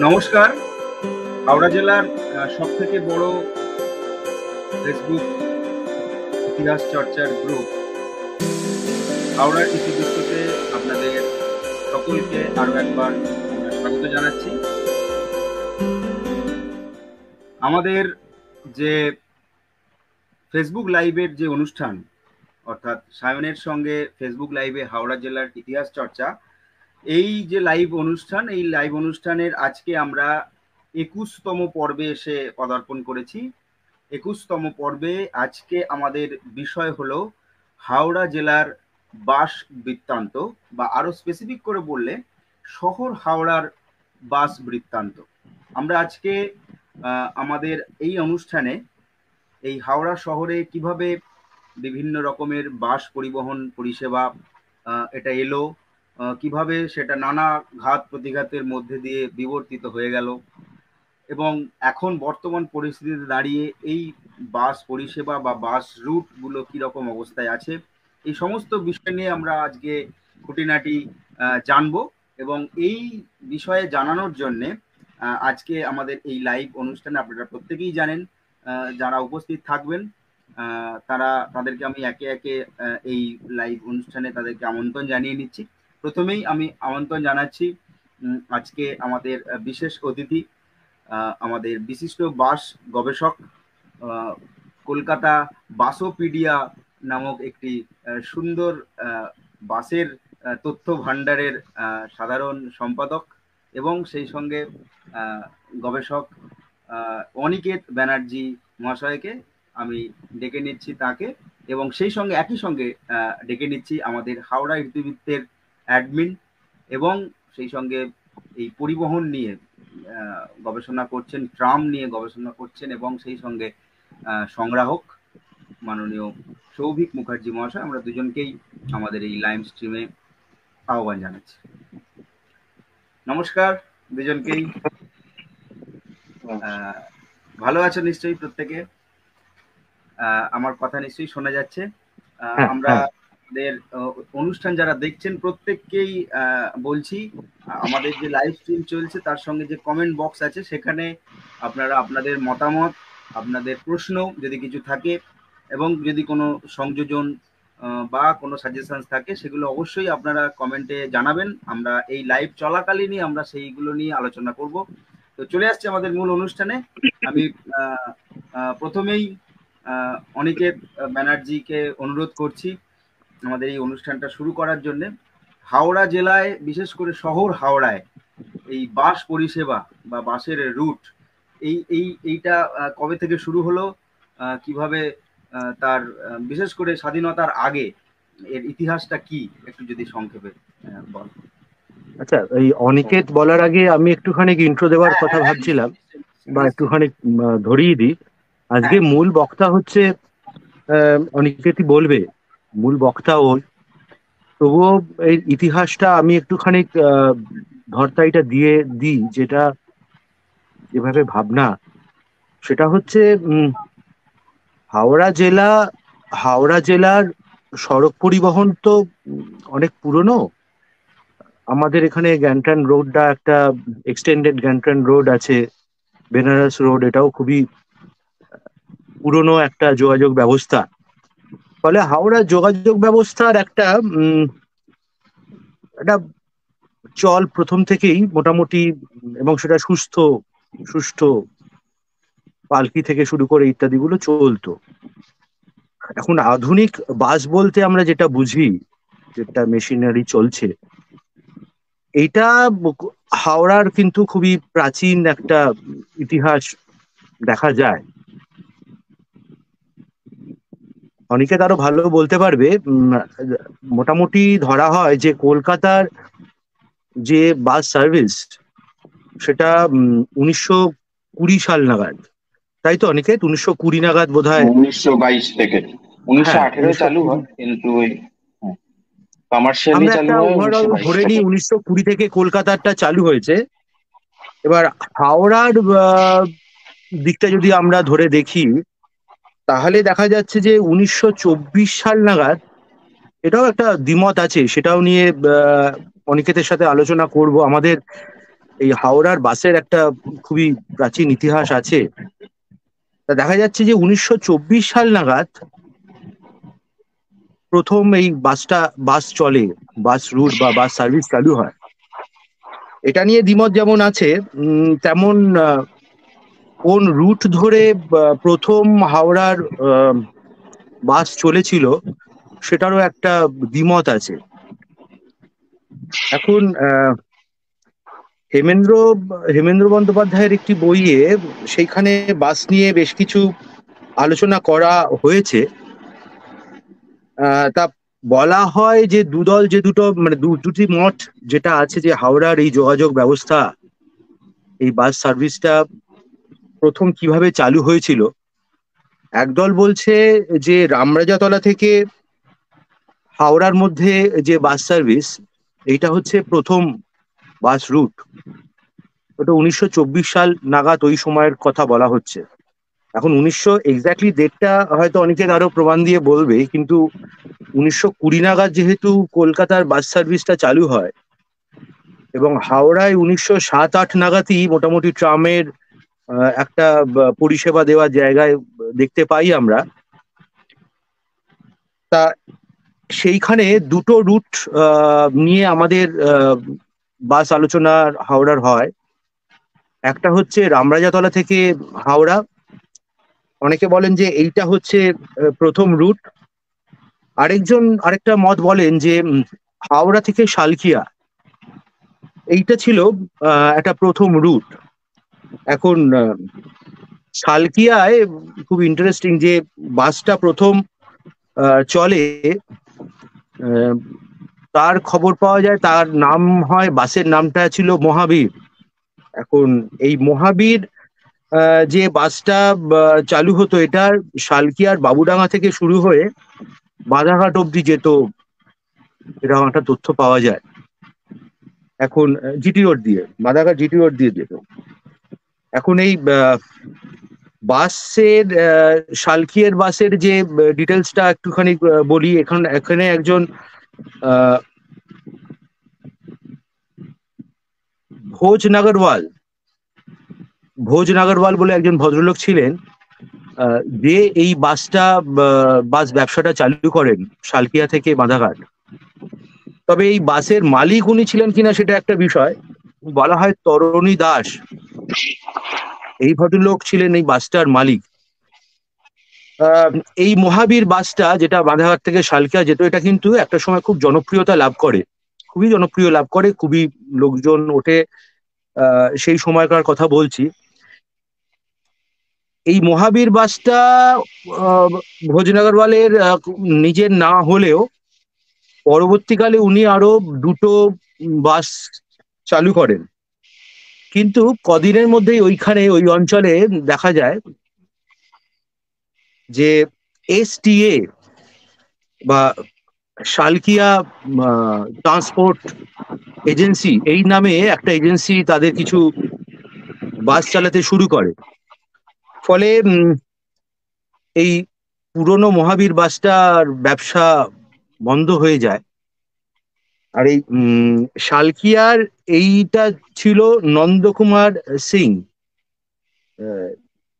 নমস্কার। হাওড়া জেলার সব থেকে বড় ফেসবুক ইতিহাস চর্চার গ্রুপ হাওড়ার ইতিবৃত্ততে আপনাদের সকলকে আরো একবার স্বাগত জানাচ্ছি। আমাদের যে ফেসবুক লাইভের যে অনুষ্ঠান, অর্থাৎ সায়নের সঙ্গে ফেসবুক লাইভে হাওড়া জেলার ইতিহাস চর্চা, এই যে লাইভ অনুষ্ঠান, এই লাইভ অনুষ্ঠানের আজকে আমরা 21তম পর্বে এসে পদার্পণ করেছি। 21তম পর্বে আজকে আমাদের বিষয় হলো হাওড়া জেলার বাস বৃত্তান্ত, বা আরো স্পেসিফিক করে বললে শহর হাওড়ার বাস বৃত্তান্ত। আমরা আজকে আমাদের এই অনুষ্ঠানে এই হাওড়া শহরে কিভাবে বিভিন্ন রকমের বাস পরিবহন পরিষেবা এটা এলো, কিভাবে সেটা নানা ঘাত প্রতিঘাতের মধ্যে দিয়ে বিবর্তিত হয়ে গেল, এবং এখন বর্তমান পরিস্থিতিতে দাঁড়িয়ে এই বাস পরিষেবা বা বাস রুটগুলো কীরকম অবস্থায় আছে, এই সমস্ত বিষয় নিয়ে আমরা আজকে খুঁটিনাটি জানবো। এবং এই বিষয়ে জানানোর জন্যে আজকে আমাদের এই লাইভ অনুষ্ঠানে আপনারা প্রত্যেকেই জানেন, যারা উপস্থিত থাকবেন তাদেরকে আমি একে একে এই লাইভ অনুষ্ঠানে তাদেরকে আমন্ত্রণ জানিয়ে নিচ্ছি। প্রথমেই আমি আমন্ত্রণ জানাচ্ছি আজকে আমাদের বিশেষ অতিথি, আমাদের বিশিষ্ট বাস গবেষক, কলকাতা বাসোপিডিয়া নামক একটি সুন্দর বাসের তথ্য ভাণ্ডারের সাধারণ সম্পাদক এবং সেই সঙ্গে গবেষক অনিকেত ব্যানার্জি মহাশয়কে আমি ডেকে নিচ্ছি তাকে, এবং সেই সঙ্গে একই সঙ্গে ডেকে নিচ্ছি আমাদের হাওড়া ইতিবৃত্তের অ্যাডমিন এবং সেই সঙ্গে এই পরিবহন নিয়ে গবেষণা করছেন, ট্রাম নিয়ে গবেষণা করছেন এবং সেই সঙ্গে সংগ্রাহক মাননীয় সৌভিক মুখার্জি মহাশয়। আমরা দুজনকেই আমাদের এই লাইভ স্ট্রিমে আহ্বান জানাচ্ছি। নমস্কার দুজনকেই। ভালো আছো নিশ্চয়ই প্রত্যেকে? আমার কথা নিশ্চয়ই শোনা যাচ্ছে? আমরা আমাদের অনুষ্ঠান যারা দেখছেন প্রত্যেককেই বলছি, আমাদের যে লাইভ স্ট্রিম চলছে তার সঙ্গে যে কমেন্ট বক্স আছে সেখানে আপনারা আপনাদের মতামত, আপনাদের প্রশ্ন যদি কিছু থাকে এবং যদি কোনো সংযোজন বা কোনো সাজেশন থাকে সেগুলো অবশ্যই আপনারা কমেন্টে জানাবেন। আমরা এই লাইভ চলাকালীনই আমরা সেইগুলো নিয়ে আলোচনা করব। তো চলে আসছে আমাদের মূল অনুষ্ঠানে। আমি প্রথমেই অনিকেত ব্যানার্জিকে অনুরোধ করছি আমাদের এই অনুষ্ঠানটা শুরু করার জন্য। হাওড়া জেলায়, বিশেষ করে শহর হাওড়ায়, এই বাস পরিষেবা বা বাসের রুট এইটা কবে থেকে শুরু হলো, কিভাবে তার বিশেষ করে স্বাধীনতার আগে এর ইতিহাসটা কি, একটু যদি সংক্ষেপে বল। আচ্ছা, এই অনিকেত বলার আগে আমি একটুখানি ইন্ট্রো দেওয়ার কথা ভাবছিলাম, বা একটুখানি ধরিয়ে দিই। আজকে মূল বক্তা হচ্ছে অনিকেতই বলবে, মূল বক্তা ওই। তবুও এই ইতিহাসটা আমি একটুখানি ধরতাইটা দিয়ে দিই, যেটা যেভাবে ভাবনা সেটা হচ্ছে হাওড়া জেলার সড়ক পরিবহন তো অনেক পুরনো। আমাদের এখানে গ্যান্টন রোডটা একটা এক্সটেন্ডেড গ্যান্টন রোড আছে, বেনারস রোড, এটাও খুবই পুরনো একটা যোগাযোগ ব্যবস্থা। ফলে হাওড়া যোগাযোগ ব্যবস্থার একটা চল প্রথম থেকেই মোটামুটি, এবং সেটা সুষ্ঠু পালকি থেকে শুরু করে ইত্যাদিগুলো চলতো। এখন আধুনিক বাস বলতে আমরা যেটা বুঝি, যেটা মেশিনারি চলছে, এইটা হাওড়ার কিন্তু খুবই প্রাচীন একটা ইতিহাস দেখা যায়। অনেকে আরো ভালো বলতে পারবে। মোটামুটি ধরা হয় যে কলকাতার যে বাস সার্ভিস সেটা 1920 সাল নাগাদ, তাই তো অনিকেত? 1920 নাগাদ বোধ হয়, 1922 থেকে 1918 চালু হয়, কিন্তু কমার্শিয়ালি চালু হয় ধরে নিই 1920 থেকে কলকাতারটা চালু হয়েছে। এবার হাওড়ার দিকটা যদি আমরা ধরে দেখি তাহলে দেখা যাচ্ছে যে 1924 সাল নাগাদ, এটাও একটা দ্বিমত আছে, সেটাও নিয়ে অনিকেতের সাথে আলোচনা করব। আমাদের এই হাওড়ার বাসের একটা খুবই প্রাচীন ইতিহাস আছে। তা দেখা যাচ্ছে যে 1924 সাল নাগাদ প্রথম এই বাস চলে, বাস রুট বা বাস সার্ভিস চালু হয়। এটা নিয়ে দ্বিমত যেমন আছে, তেমন কোন রুট ধরে প্রথম হাওড়ার বাস চলেছিল সেটারও একটা দ্বিমত আছে। এখন হেমেন্দ্র বন্দ্যোপাধ্যায়ের একটি বইয়ে সেইখানে বাস নিয়ে বেশ কিছু আলোচনা করা হয়েছে। তা বলা হয় যে দুদল, যে দুটো মানে দুটি মঠ যেটা আছে, যে হাওড়ার এই যোগাযোগ ব্যবস্থা, এই বাস সার্ভিসটা প্রথম কিভাবে চালু হয়েছিল। একদল বলছে যে রামরাজাতলা থেকে হাওড়ার মধ্যে যে বাস সার্ভিস, এইটা হচ্ছে প্রথম বাস রুট। ওটা 1924 সাল নাগাদ ওই সময়ের কথা বলা হচ্ছে। এখন এক্স্যাক্টলি ডেটটা হয়তো অনেকে আরো প্রমাণ দিয়ে বলবে, কিন্তু 1920 নাগাদ যেহেতু কলকাতার বাস সার্ভিসটা চালু হয়, এবং হাওড়ায় 1907-08 নাগাদই মোটামুটি ট্রামের একটা পরিষেবা দেওয়ার জায়গায় দেখতে পাই আমরা। তা সেইখানে দুটো রুট নিয়ে আমাদের বাস আলোচনা হাওড়ার হয়। একটা হচ্ছে রামরাজাতলা থেকে হাওড়া, অনেকে বলেন যে এইটা হচ্ছে প্রথম রুট। আরেকটা মত বলেন যে হাওড়া থেকে শালকিয়া, এইটা ছিল একটা প্রথম রুট। এখন শালকিয়ায় খুব ইন্টারেস্টিং যে বাসটা প্রথম চলে, তার খবর পাওয়া যায়, তার নাম হয়, বাসের নামটা ছিল মহাবীর। এখন এই মহাবীর যে বাসটা চালু হতো, এটা শালকিয়ার বাবুডাঙ্গা থেকে শুরু হয়ে বাধাঘাট অব্দি যেত, এরকম একটা তথ্য পাওয়া যায়। এখন জিটি রোড দিয়ে, বাধাঘাট জিটি রোড দিয়ে যেত। এখন এই বাসের শালকিয়ার বাসের যে ডিটেলসটা একটুখানি বলি। এখানে একজন ভোজ নাগরওয়াল বলে একজন ভদ্রলোক ছিলেন, যে এই বাস ব্যবসাটা চালু করেন শালকিয়া থেকে বাধাঘাট। তবে এই বাসের মালিক উনি ছিলেন কিনা সেটা একটা বিষয়। বলা হয় তরণী দাস, এই ভদ্রলোক ছিলেন এই বাসটার মালিক। এই মহাবীর বাসটা যেটা বাধাঘাট থেকে শালকিয়া যেত, এটা কিন্তু একটা সময় খুব জনপ্রিয়তা লাভ করে, খুবই জনপ্রিয় লাভ করে, খুবই লোকজন ওঠে, সেই সময়কার কথা বলছি। এই মহাবীর বাসটা ভোজনগরওয়ালের নিজের না হলেও পরবর্তীকালে উনি আরো দুটো বাস চালু করেন। কিন্তু কদিনের মধ্যেই ওইখানে ওই অঞ্চলে দেখা যায় যে এসটিএ বা শালকিয়া ট্রান্সপোর্ট এজেন্সি, এই নামে একটা এজেন্সি তাদের কিছু বাস চালাতে শুরু করে। ফলে এই পুরনো মহাবীর বাসটার ব্যবসা বন্ধ হয়ে যায়। আর এই শালকিয়ার এইটা ছিল নন্দকুমার সিং,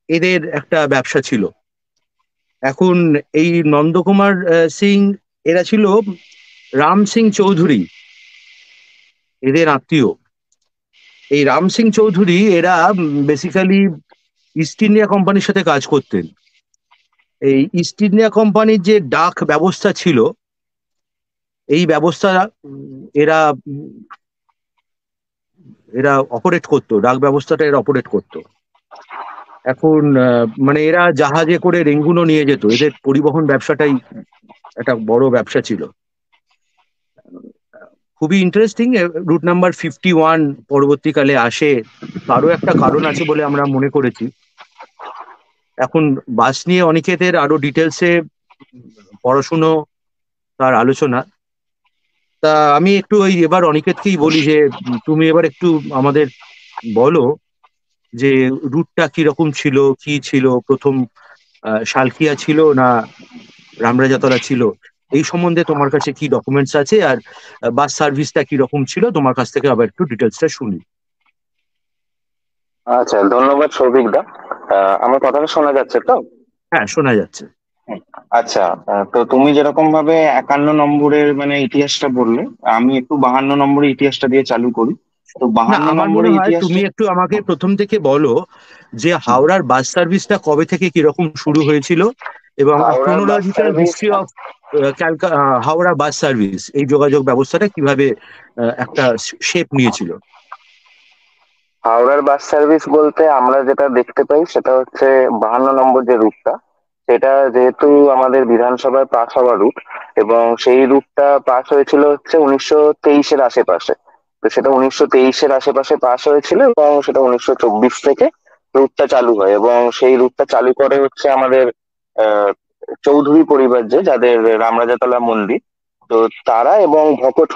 এদের একটা ব্যবসা ছিল। এখন এই নন্দকুমার সিং, এরা ছিল রাম সিং চৌধুরী, এদের আত্মীয়। এই রাম সিং চৌধুরী এরা বেসিক্যালি ইস্ট ইন্ডিয়া কোম্পানির সাথে কাজ করতেন। এই ইস্ট ইন্ডিয়া কোম্পানির যে ডাক ব্যবস্থা ছিল, এই ব্যবস্থা এরা এরা অপারেট করতো, ডাক ব্যবস্থাটা এরা অপারেট করতো। এখন মানে এরা জাহাজে করে রেঙ্গুনও নিয়ে যেত, এদের পরিবহন ব্যবসাটাই একটা বড় ব্যবসা ছিল। খুবই ইন্টারেস্টিং। রুট নাম্বার 51 পরবর্তীকালে আসে, তারও একটা কারণ আছে বলে আমরা মনে করেছি। এখন বাস নিয়ে অনিকেতের আরো ডিটেলসে পড়াশুনো, তার আলোচনা। তা আমি একটু এবার অনিকেতকেই বলি যে তুমি এবার একটু আমাদের বলো যে রুটটা কিরকম ছিল, কি ছিল, প্রথম শালকিয়া ছিল না রামরাজাতলা ছিল, এই সম্বন্ধে তোমার কাছে কি ডকুমেন্টস আছে, আর বাস সার্ভিসটা কিরকম ছিল, তোমার কাছ থেকে আবার একটু ডিটেলসটা শুনি। আচ্ছা, ধন্যবাদ সৌভিক দা। আমার কথাটা শোনা যাচ্ছে তো? হ্যাঁ, শোনা যাচ্ছে। হুম। আচ্ছা, তো তুমি যেরকম ভাবে 51 নম্বরের মানে ইতিহাসটা বললে, আমি একটু 52 নম্বরের ইতিহাসটা দিয়ে চালু করি। তো না, বাহান্ন আমার মনে নম্বরের হয় তুমি ইতিহাসটা। একটু আমাকে প্রথম থেকে বলো যে হুম। হাওড়ার বাস সার্ভিসটা কবে থেকে কিরকম শুরু হয়েছিল, এবং হাওড়ার bus chronological service. History of Howrah bus service, এই যোগাযোগ ব্যবস্থাটা কিভাবে একটা শেপ নিয়েছিল। হাওড়ার বাস সার্ভিস বলতে আমরা যেটা দেখতে পাই সেটা হচ্ছে 52 নম্বর যে রুটটা, সেটা যেহেতু আমাদের বিধানসভায় পাস হওয়া রুট, এবং সেই রুটটা পাস হয়েছিল হচ্ছে 1923-এর আশেপাশে। তো সেটা 1923-এর আশেপাশে পাস হয়েছিল, এবং সেটা 1924 থেকে রুটটা চালু হয়, এবং সেই রুটটা চালু করে হচ্ছে আমাদের আহ চৌধুরী পরিবার, যাদের রামরাজাতলা মন্দির, তো তারা এবং ভকত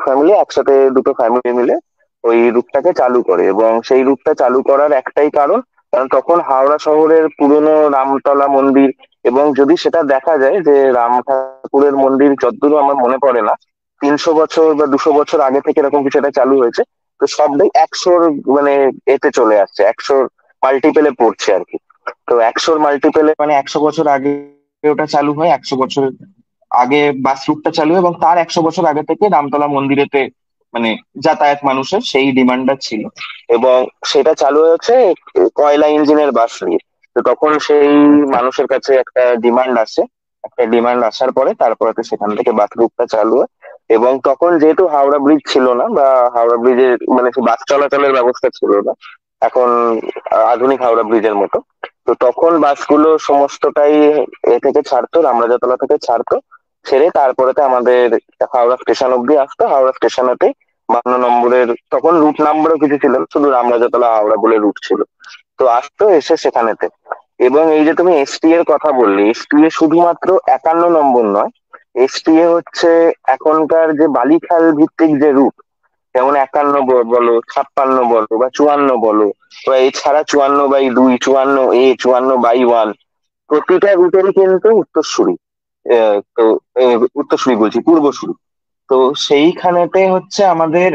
ফ্যামিলি একসাথে, দুটো ফ্যামিলি মিলে ওই রুটটাকে চালু করে। এবং সেই রুটটা চালু করার একটাই কারণ, কারণ তখন হাওড়া শহরের পুরনো রামতলা মন্দির, এবং যদি সেটা দেখা যায় যে রাম ঠাকুরের মন্দির যতদূর আমার মনে পড়ে না, 300 বছর বা 200 বছর আগে থেকে এরকম কিছু একটা চালু হয়েছে। তো সবটাই 100-র মানে এতে চলে আসছে, 100-র মাল্টিপেলে পড়ছে আর কি। তো 100-র মাল্টিপেলে মানে 100 বছর আগে ওটা চালু হয়, 100 বছর আগে বাস রুটটা চালু হয়, এবং তার 100 বছর আগে থেকে রামতলা মন্দিরেতে মানে যাতায়াত মানুষের সেই ডিমান্ডটা ছিল। এবং সেটা চালু হয়েছে কয়লা ইঞ্জিনের বাস নিয়ে। তো তখন সেই মানুষের কাছে একটা ডিমান্ড আসার পরে তারপরে তো সেখান থেকে বাস রুটটা চালু হয়। এবং তখন যেহেতু হাওড়া ব্রিজ ছিল না, বা হাওড়া ব্রিজের মানে বাস চলাচলের ব্যবস্থা ছিল না এখন আধুনিক হাওড়া ব্রিজের মতো, তো তখন বাসগুলো সমস্তটাই এ থেকে ছাড়তো, রামরাজাতলা থেকে ছাড়তো, ছেড়ে তারপরেতে আমাদের হাওড়া স্টেশন অব্দি আসতো। হাওড়া স্টেশনেতে 52 নম্বরের তখন রুট নাম্বারও কিছু ছিল না, শুধু রামরাজাতলা হাওড়া বলে রুট ছিল। তো আসতো, এসে সেখানেতে। এবং এই যে তুমি এসটি এর কথা বললে, এসটি এ শুধুমাত্র 51 নম্বর নয়, এসটি এ হচ্ছে এখনকার যে বালিখাল ভিত্তিক যে রুট, যেমন 51 বলো, 56 বলো, বা 54 বলো, বা এছাড়া 54/2, 54A, 54/1, প্রতিটা রুটেরই কিন্তু উত্তরসূরি। তো উত্তরসূরি বলছি, পূর্বসূরি। তো সেইখানেতে হচ্ছে আমাদের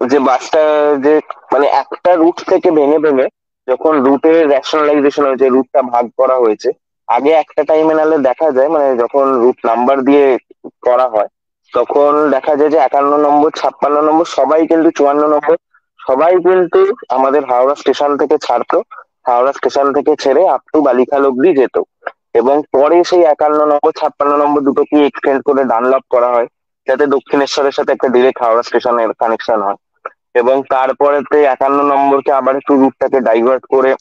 যে বাসটা, যে মানে একটা রুট থেকে ভেঙে ভেঙে যখন রুটের রেশনালাইজেশন হয়েছে, রুটটা ভাগ করা হয়েছে। আগে একটা টাইমে নালে দেখা যায়, মানে যখন রুট নাম্বার দিয়ে করা হয়, তখন দেখা যায় যে 51 নম্বর, 56 নম্বর, সবাই কিন্তু 54 নম্বর, সবাই কিন্তু আমাদের হাওড়া স্টেশন থেকে ছাড়তো। হাওড়া স্টেশন থেকে ছেড়ে আপ টু বালিখাল অব্দি যেত। এবং পরে সেই 51 নম্বর, 56 নম্বর দুটোকে এক্সটেন্ড করে ডানলপ করা হয়, যাতে দক্ষিণেশ্বরের সাথে একটা ডিরেক্ট হাওড়া স্টেশনের কানেকশন হয়। এবং তারপরেতে 51 নম্বরকে আবার একটু রুটটাকে ডাইভার্ট করে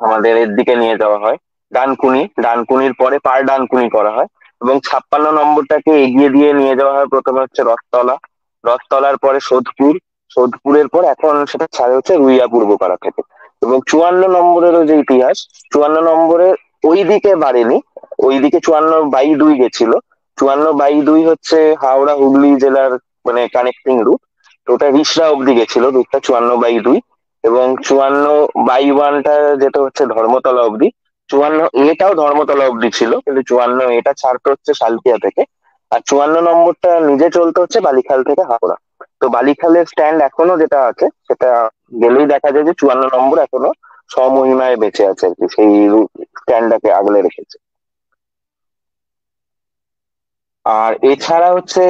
আমাদের এর দিকে নিয়ে যাওয়া হয়, ডানকুনির পরে পার ডানকুনি করা হয়। এবং 56 নম্বরটাকে এগিয়ে দিয়ে নিয়ে যাওয়া হয় প্রথমে হচ্ছে রথতলা, রথতলার পরে সোদপুর, সোদপুরের পর এখন সেটা ছাড়ে হচ্ছে রুইয়া পূর্বপাড়া থেকে। এবং 54 নম্বরেরও যে ইতিহাস, 54 নম্বরে ওই দিকে বাড়েনি, ওইদিকে 54/2 গেছিল। 54/2 হচ্ছে হাওড়া হুগলি জেলার মানে কানেক্টিং রুট। তো ওটা রিষড়া অব্দি গেছিল রুটটা 54/2। এবং 54/1টা যেটা হচ্ছে ধর্মতলা অব্দি। 54 এটাও ধর্মতলা অব্দি ছিল, কিন্তু 54 এটা ছাড়তো হচ্ছে সালকিয়া থেকে। আর 54 নম্বরটা নিজে চলতে হচ্ছে বালিখাল থেকে হাওড়া। তো বালিখালের স্ট্যান্ড এখনো যেটা আছে, সেটা গেলেই দেখা যায় যে 54 নম্বর এখনো স্বমহিমায় বেঁচে আছে আর কি, সেই স্ট্যান্ডটাকে আগলে রেখেছে। আর এছাড়া হচ্ছে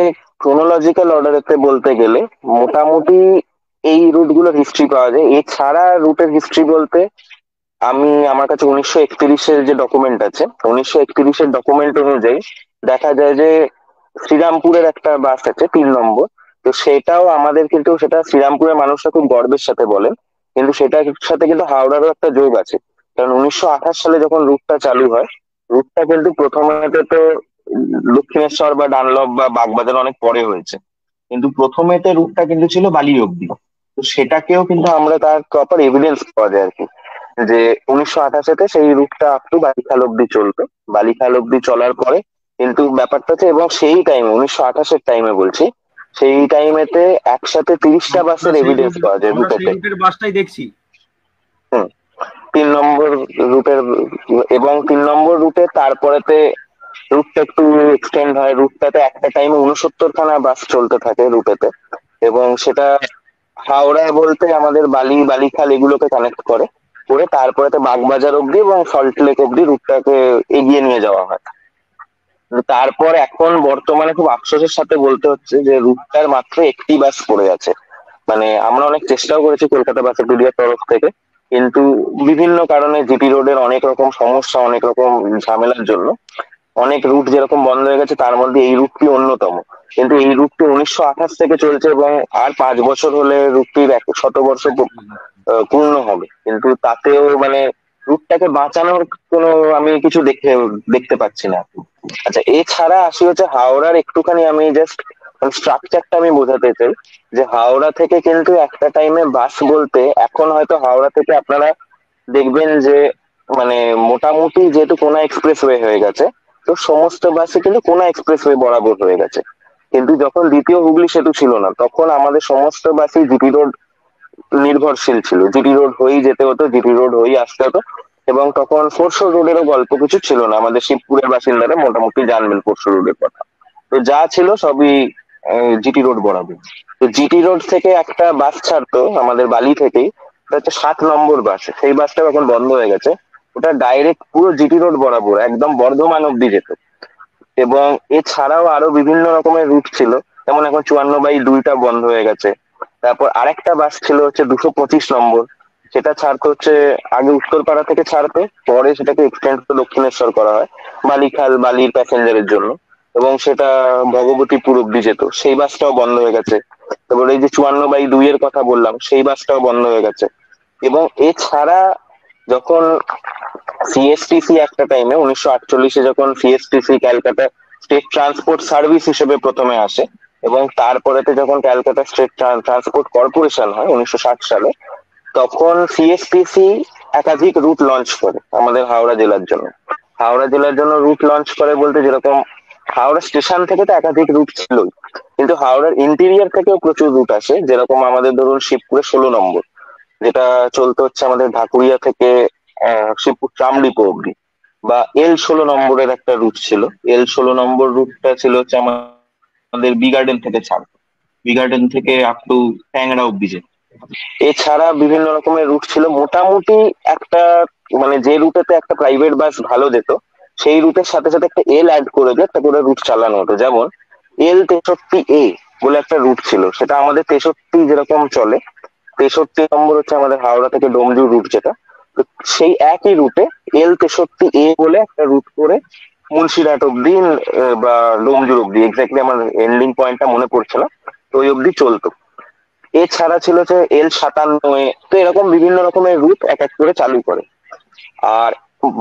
ক্রোনোলজিক্যাল অর্ডারেতে বলতে গেলে মোটামুটি এই রুটগুলোর হিস্ট্রি পাওয়া যায়। এছাড়া রুটের হিস্ট্রি বলতে আমার কাছে 1931-এর যে ডকুমেন্ট আছে, 1931-এর ডকুমেন্ট অনুযায়ী দেখা যায় যে শ্রীরামপুরের একটা বাস আছে 3 নম্বর। তো সেটাও আমাদের, কিন্তু সেটা শ্রীরামপুরের মানুষরা খুব গর্বের সাথে বলেন, কিন্তু সেটার সাথে কিন্তু হাওড়ারও একটা যোগ আছে। কারণ 1928 সালে যখন রুটটা চালু হয়, রুটটা কিন্তু প্রথমে তো দক্ষিণেশ্বর বা ডানলপ বা বাগবাজার অনেক পরে হয়েছে, কিন্তু প্রথমেতে রুটটা কিন্তু ছিল বালি অব্দি। তো সেটাকেও কিন্তু আমরা তার প্রপার এভিডেন্স পাওয়া যায় আর কি, যে 1928-এতে সেই রুটটা আপ টু বালিখাল অব্দি চলতো। বালিখাল অব্দি চলার পরে কিন্তু ব্যাপারটা হচ্ছে, এবং সেই টাইমে 1928-এর টাইমে বলছি, সেই টাইমেতে একসাথে 30টা আমরা বাসের সেই এভিডেন্স রুট পাওয়া যায় আমরা সেই রুটেতে। রুটের বাসটাই দেখছি। হুম। 3 নম্বর রুটের, এবং 3 নম্বর রুটে তারপরেতে রুটটা একটু এক্সটেন্ড হয়। রুটটাতে একটা টাইমে 69খানা বাস চলতে থাকে রুটেতে। এবং সেটা হাওড়া বলতে আমাদের বালিখাল এগুলোকে কানেক্ট করে তারপরে তো বাগবাজার অব্দি এবং সল্টলেক অব্দি রুটটাকে এগিয়ে নিয়ে যাওয়া হয়। তারপর এখন বর্তমানে খুব আফসোসের সাথে বলতে হচ্ছে যে রুটটার মাত্র একটি বাস পড়ে আছে। মানে আমরা অনেক চেষ্টাও করেছি কলকাতা বাসের তরফ থেকে, কিন্তু বিভিন্ন কারণে জিটি রোডের অনেক রকম সমস্যা, অনেক রকম ঝামেলার জন্য অনেক রুট যেরকম বন্ধ হয়ে গেছে, তার মধ্যে এই রুটটি অন্যতম। কিন্তু এই রুটটি 1928 থেকে চলছে এবং আর 5 বছর হলে রুটটির 100 বর্ষ পূর্ণ হবে, কিন্তু তাতেও মানে রুটটাকে বাঁচানোর কোনো আমি কিছু দেখতে পাচ্ছি না। আচ্ছা, এছাড়া আসি হচ্ছে হাওড়ার একটুখানি আমি জাস্ট স্ট্রাকচারটা আমি বোঝাতে চাই যে হাওড়া থেকে কিন্তু একটা টাইমে বাস বলতে, এখন হয়তো হাওড়া থেকে আপনারা দেখবেন যে মানে মোটামুটি যেহেতু কোনা এক্সপ্রেসওয়ে হয়ে গেছে, তো সমস্ত বাসে কিন্তু কোনা এক্সপ্রেসওয়ে বরাবর হয়ে গেছে। কিন্তু যখন দ্বিতীয় হুগলি সেতু ছিল না, তখন আমাদের সমস্ত বাসই জিটি রোড নির্ভরশীল ছিল। জিটি রোড হয়েই যেতে হতো, জিটি রোড হয়েই আসতে হতো, এবং তখন ফোরশো রোডেরও গল্প কিছু ছিল না। আমাদের শিবপুরের বাসিন্দারা মোটামুটি জানবেন ফোরশো রোডের কথা। তো যা ছিল সবই জিটি রোড বরাবর। তো জিটি রোড থেকে একটা বাস ছাড়তো আমাদের বালি থেকেই, ওটা হচ্ছে 7 নম্বর বাস। সেই বাসটাও এখন বন্ধ হয়ে গেছে। ওটা ডাইরেক্ট পুরো জিটি রোড বরাবর একদম বর্ধমান অব্দি যেত। এবং এছাড়াও আরো বিভিন্ন রকমের রুট ছিল, যেমন এখন 54/2টা বন্ধ হয়ে গেছে। তারপর আরেকটা বাস ছিল হচ্ছে 225 নম্বর, সেটা ছাড়তো হচ্ছে আগে উত্তরপাড়া থেকে ছাড়তো, পরে সেটাকে এক্সটেন্ড করে দক্ষিণেশ্বর করা হয় বালির প্যাসেঞ্জারের জন্য, এবং সেটা ভগবতীপুর অব্দি যেত। সেই বাসটাও বন্ধ হয়ে গেছে। তারপর এই যে 54/2 এর কথা বললাম, সেই বাসটাও বন্ধ হয়ে গেছে। এবং এছাড়া যখন সিএসটিসি একটা টাইমে 1948-এ যখন CSTC Calcutta state transport service হিসেবে প্রথমে আসে, এবং তারপরেতে যখন ক্যালকাটা স্টেট ট্রান্সপোর্ট কর্পোরেশন হয় 1960 সালে, তখন সিএসটিসি একাধিক রুট লঞ্চ করে আমাদের হাওড়া জেলার জন্য। রুট লঞ্চ করে বলতে, যেরকম হাওড়া স্টেশন থেকে তো একাধিক রুট ছিলই, কিন্তু হাওড়ার ইন্টেরিয়ার থেকেও প্রচুর রুট আসে। যেরকম আমাদের ধরুন শিবপুরে 16 নম্বর, যেটা চলতে হচ্ছে আমাদের ঢাকুরিয়া থেকে শিবপুর ট্রাম ডিপো অব্দি, বা L16 নম্বরের একটা রুট ছিল। L16 নম্বর রুটটা ছিল হচ্ছে আমাদের বি গার্ডেন থেকে ছাড়তো, বি গার্ডেন থেকে আপ টু ট্যাংরা অব্দি যেত। এছাড়া বিভিন্ন রকমের রুট ছিল। মোটামুটি একটা মানে যে রুটেতে একটা প্রাইভেট বাস ভালো যেত, সেই রুটের সাথে সাথে একটা এল অ্যাড করে দিয়ে একটা করে রুট চালানো হতো। যেমন L63A বলে একটা রুট ছিল, সেটা আমাদের 63 যেরকম চলে, 63 নম্বর হচ্ছে আমাদের হাওড়া থেকে ডোমজুর রুট যেটা। তো সেই একই রুটে L63A বলে একটা রুট করে মুন্সিরহাট অব্দি বা ডোমজুর অব্দি, এক্স্যাক্টলি আমার এন্ডিং পয়েন্টটা মনে পড়ছে না, তো ওই অব্দি চলতো। এছাড়া ছিল যে L57। তো এরকম বিভিন্ন রকমের রুট এক এক করে চালু করে। আর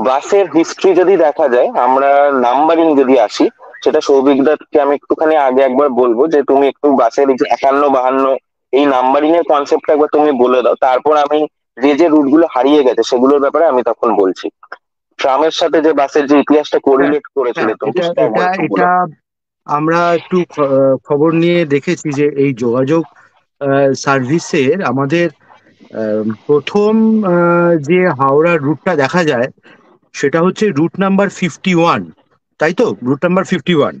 বাসের হিস্ট্রি যদি দেখা যায়, আমরা নাম্বারিং যদি আসি, সেটা সৌভিক দত্তকে আমি একটুখানি আগে একবার বলবো যে তুমি একটু বাসের এই যে 51, 52 এই নাম্বারিং এর কনসেপ্টটা একবার তুমি বলে দাও, তারপর আমি যে রুট গুলো হারিয়ে গেছে সেগুলোর ব্যাপারে আমি তখন বলছি। ট্রামের সাথে যে বাসের যে ইতিহাসটা কোরিলেট করেছিল তুমি, এটা আমরা একটু খবর নিয়ে দেখেছি যে এই যোগাযোগ সার্ভিসের আমাদের প্রথম যে হাওড়ার রুটটা দেখা যায় সেটা হচ্ছে রুট নাম্বার 51, তাই তো? Route number 51।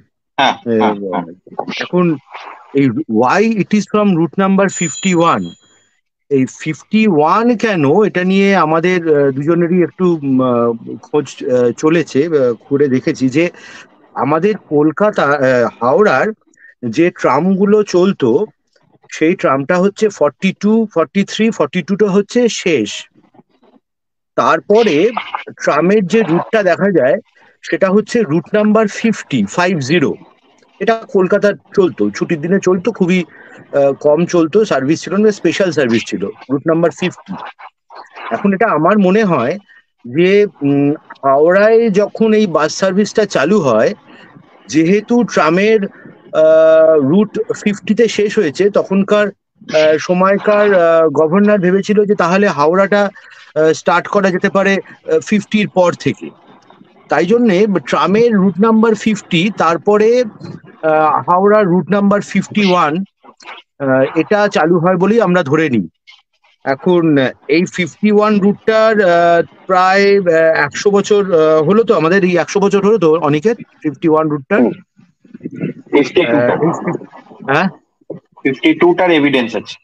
এখন এই why it is from route number 51, এই 51 কেন, এটা নিয়ে আমাদের দুজনেরই একটু খোঁজ চলেছে, ঘুরে দেখেছি যে আমাদের কলকাতা হাওড়ার যে ট্রামগুলো চলতো, সেই ট্রামটা হচ্ছে 42, 43, 42টা হচ্ছে শেষ। তারপরে ট্রামের যে রুটটা দেখা যায় সেটা হচ্ছে রুট নাম্বার 50। এটা কলকাতার চলতো, ছুটির দিনে চলতো, খুবই কম চলতো, সার্ভিস ছিল না, স্পেশাল সার্ভিস ছিল, রুট নাম্বার 50। এখন এটা আমার মনে হয় যে হাওড়ায় যখন এই বাস সার্ভিসটা চালু হয়, যেহেতু ট্রামের রুট 50-তে শেষ হয়েছে, তখনকার সময়কার গভর্নর ভেবেছিল যে তাহলে হাওড়াটা স্টার্ট করা যেতে পারে 50-র পর থেকে। তাই জন্যে ট্রামের রুট নাম্বার 50, তারপরে হাওড়ার রুট নাম্বার 51 এটা চালু হয় বলেই আমরা ধরে নিই। এখন এই 51 রুটটার প্রায় 100 বছর হলো তো, আমাদের এই 100 বছর হলো তো অনেকের 51 রুটটার। হ্যাঁ, 52টার এভিডেন্স আছে।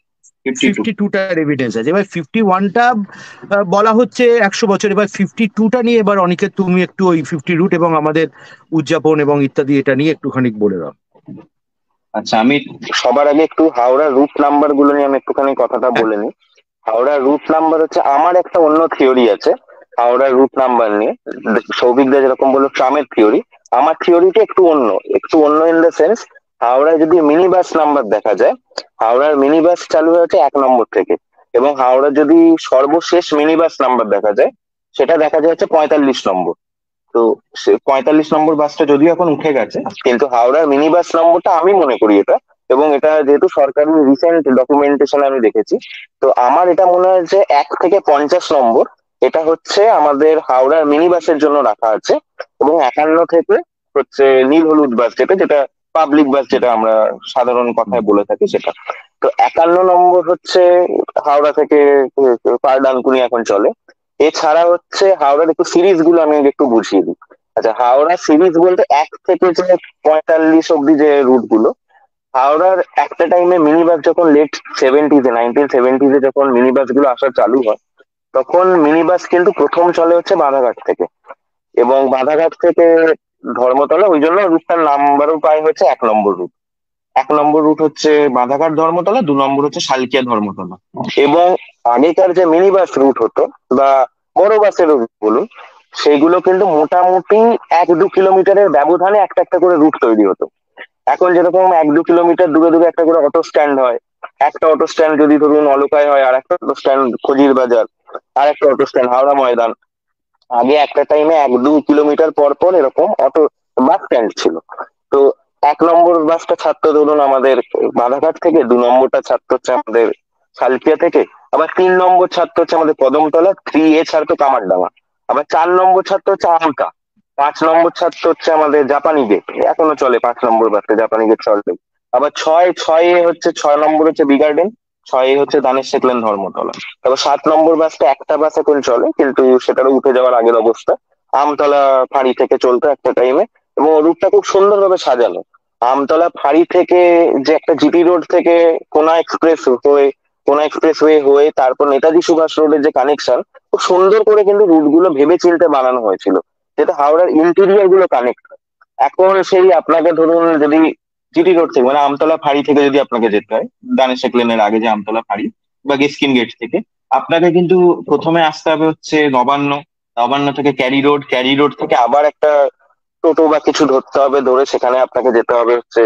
52টার এভিডেন্স আছে। এবার 51টা বলা হচ্ছে 100 বছর। এবার 52টা নিয়ে এবার অনিকেত তুমি একটু ওই 50 রুট এবং আমাদের উদযাপন এবং ইত্যাদি এটা নিয়ে একটুখানি বলে দাও। আচ্ছা, আমি সবার আগে একটু হাওড়া রুট নাম্বার গুলো নিয়ে আমি একটুখানি কথাটা বলে নিই। হাওড়া রুট নাম্বার হচ্ছে, আমার একটা অন্য থিওরি আছে হাওড়া রুট নাম্বার নিয়ে। সৌভিকদা যেরকম বললো ট্রামের থিওরি, আমার থিওরিটা একটু অন্য ইন দ্য সেন্স, হাওড়ায় যদি মিনি বাস নাম্বার দেখা যায়, হাওড়ার মিনি বাস চালু হয়েছে 1 নম্বর থেকে, এবং হাওড়া যদি সর্বশেষ মিনি বাস নাম্বার দেখা যায়, সেটা দেখা যায় হচ্ছে 45 নম্বর। তো 45 নম্বর বাসটা যদিও এখন উঠে গেছে, কিন্তু হাওড়ার মিনি বাস নম্বরটা আমি মনে করি এটা, এবং এটা যেহেতু সরকারি রিসেন্ট ডকুমেন্টেশন আমি দেখেছি, তো আমার এটা মনে হয় যে 1 থেকে 50 নম্বর এটা হচ্ছে আমাদের হাওড়ার মিনি বাসের জন্য রাখা আছে, এবং 51 থেকে হচ্ছে নীল হলুদ বাস, যেটা যেটা পাবলিক বাস, যেটা আমরা সাধারণ কথায় বলে থাকি সেটা। তো 51 নম্বর হচ্ছে হাওড়া থেকে পারডানকুনি এখন চলে। এছাড়া হচ্ছে হাওড়ার একটু সিরিজ গুলো আমি একটু বুঝিয়ে দিই। আচ্ছা, হাওড়া সিরিজ বলতে 1 থেকে যে 45 অব্দি যে রুট গুলো, হাওড়ার একটা টাইমে মিনি বাস যখন লেট 70s-এ 1970s-এ যখন মিনি বাস গুলো আসা চালু হয়, তখন মিনি বাস কিন্তু প্রথম চলে হচ্ছে বাধাঘাট থেকে, এবং বাধাঘাট থেকে ধর্মতলা, ওই জন্য রুটটার নাম্বারও পায় হচ্ছে 1 নম্বর রুট। 1 নম্বর রুট হচ্ছে বাধাঘাট ধর্মতলা, 2 নম্বর হচ্ছে শালকিয়া ধর্মতলা। এবং আগেকার যে মিনি বাস রুট হতো বা বড় বাসের বলুন, সেগুলো কিন্তু মোটামুটি 1-2 কিলোমিটারের ব্যবধানে একটা একটা করে রুট তৈরি হতো। এখন যেরকম 1-2 কিলোমিটার দূরে দূরে একটা করে অটো স্ট্যান্ড হয়, একটা অটো স্ট্যান্ড যদি ধরুন অলকায় হয়, আর একটা অটো স্ট্যান্ড খজির বাজার, আর একটা অটো স্ট্যান্ড হাওড়া ময়দান। আগে একটা টাইমে 1-2 কিলোমিটার পর পর এরকম অটো বাস স্ট্যান্ড ছিল। তো 1 নম্বর বাসটা ছাড়তো ধরুন আমাদের বাধাঘাট থেকে, 2 নম্বরটা ছাড়তো হচ্ছে আমাদের সালকিয়া থেকে, আবার 3 নম্বর ছাড়তো হচ্ছে আমাদের কদমতলা, 3A ছাড়তো কামারডাঙ্গা, আবার 4 নম্বর ছাড়তো হচ্ছে আমতা, 5 নম্বর ছাড়তো হচ্ছে আমাদের জাপানি গেট, এখনো চলে 5 নম্বর বাসটা, জাপানি গেট চলে। আবার ছয় হচ্ছে 6 নম্বর হচ্ছে বি গার্ডেন, 6 হচ্ছে দানেশ সেকলেন ধর্মতলা। তারপর 7 নম্বর বাসটা একটা বাস এখন চলে, কিন্তু সেটারও উঠে যাওয়ার আগের অবস্থা, আমতলা ফাঁড়ি থেকে চলতো একটা টাইমে, এবং রুটটা খুব সুন্দরভাবে সাজানো। আমতলা ফাঁড়ি থেকে যে একটা জিটি রোড থেকে কোনা এক্সপ্রেসওয়ে হয়ে তারপর নেতাজি সুভাষ রোডের যে কানেকশন, খুব সুন্দর করে কিন্তু রুট গুলো ভেবে চিন্তে বানানো হয়েছিল, যেটা হাওড়ার ইন্টেরিয়র গুলো কানেক্ট। এখন সেই আপনাকে ধরুন যদি জিটি রোড থেকে মানে আমতলা ফাঁড়ি থেকে যদি আপনাকে যেতে হয়, দানেশ লেনের আগে যে আমতলা ফাঁড়ি বা গেস্কিন গেট থেকে, আপনাকে কিন্তু প্রথমে আসতে হবে হচ্ছে নবান্ন, নবান্ন থেকে ক্যারি রোড থেকে আবার একটা টোটো বা কিছু ধরতে হবে, ধরে সেখানে আপনাকে যেতে হবে হচ্ছে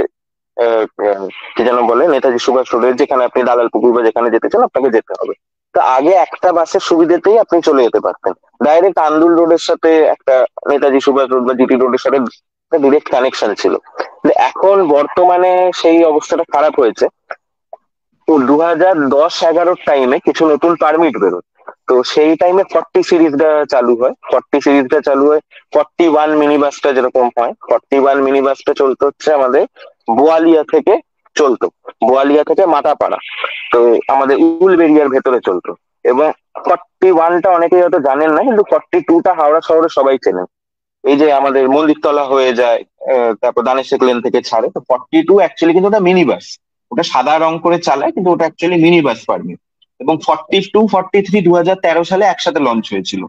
কি যেন বলে, নেতাজি সুভাষ রোডের যেখানে আপনি দালাল পুকুর বা যেখানে যেতে চান আপনাকে যেতে হবে। তো আগে একটা বাসের সুবিধেতেই আপনি চলে যেতে পারতেন, ডাইরেক্ট আন্দুল রোডের সাথে একটা নেতাজি সুভাষ রোড বা জিটি রোডের সাথে ডিরেক্ট কানেকশন ছিল। কিন্তু এখন বর্তমানে সেই অবস্থাটা খারাপ হয়েছে। তো 2010-11 টাইমে কিছু নতুন পারমিট বেরোয়, তো সেই টাইমে 41 মিনি বাসটা যেরকম হয়, 41 মিনি বাসটা চলতো হচ্ছে আমাদের বোয়ালিয়া থেকে, চলতো বোয়ালিয়া থেকে মাথাপাড়া, তো আমাদের উলবেরিয়ার ভেতরে চলতো। এবং 41টা অনেকেই হয়তো জানেন না, কিন্তু 42টা হাওড়া শহরে সবাই চেনেন। এই যে আমাদের মন্দিরতলা হয়ে যায়, তারপর দানেশ লেন থেকে ছাড়ে, তো 42 অ্যাকচুয়ালি কিন্তু ওটা মিনি বাস, ওটা সাদা রং করে চালায়, কিন্তু ওটা অ্যাকচুয়ালি মিনি বাস পারমিট। এবং 43 2013 সালে একসাথে লঞ্চ হয়েছিল।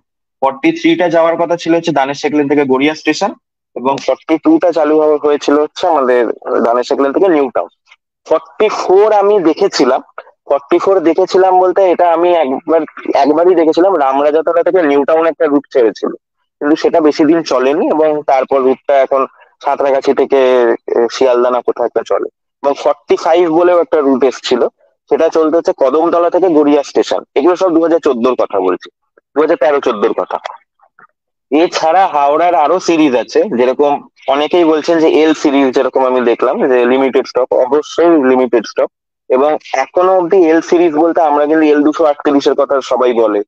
43টা যাওয়ার কথা ছিল হচ্ছে দানেশ লেন থেকে গড়িয়া স্টেশন, এবং 42টা চালু হয়েছিল হচ্ছে আমাদের দানেশ লেন থেকে নিউ টাউন। 44 আমি দেখেছিলাম, 44 দেখেছিলাম বলতে এটা আমি একবারই দেখেছিলাম, রামরাজাতলা থেকে নিউ টাউন একটা রুট ছেড়েছিল, কিন্তু সেটা বেশি দিন চলেনি, এবং তারপর রুটটা এখন সাঁতরাগাছি থেকে শিয়ালদানা কোথাও একটা চলে। এবং 45 বলেও একটা রুট এসেছিল, সেটা চলতে হচ্ছে কদমতলা থেকে গড়িয়া স্টেশন। এগুলো সব 2014-র কথা বলছি, 2013-14-র কথা। এছাড়া হাওড়ার আরো সিরিজ আছে, যেরকম অনেকেই বলছেন যে এল সিরিজ, যেরকম আমি দেখলাম যে লিমিটেড স্টপ, অবশ্যই লিমিটেড স্টপ। এবং এখনো অব্দি এল সিরিজ বলতে আমরা কিন্তু L238-এর কথা সবাই বলে,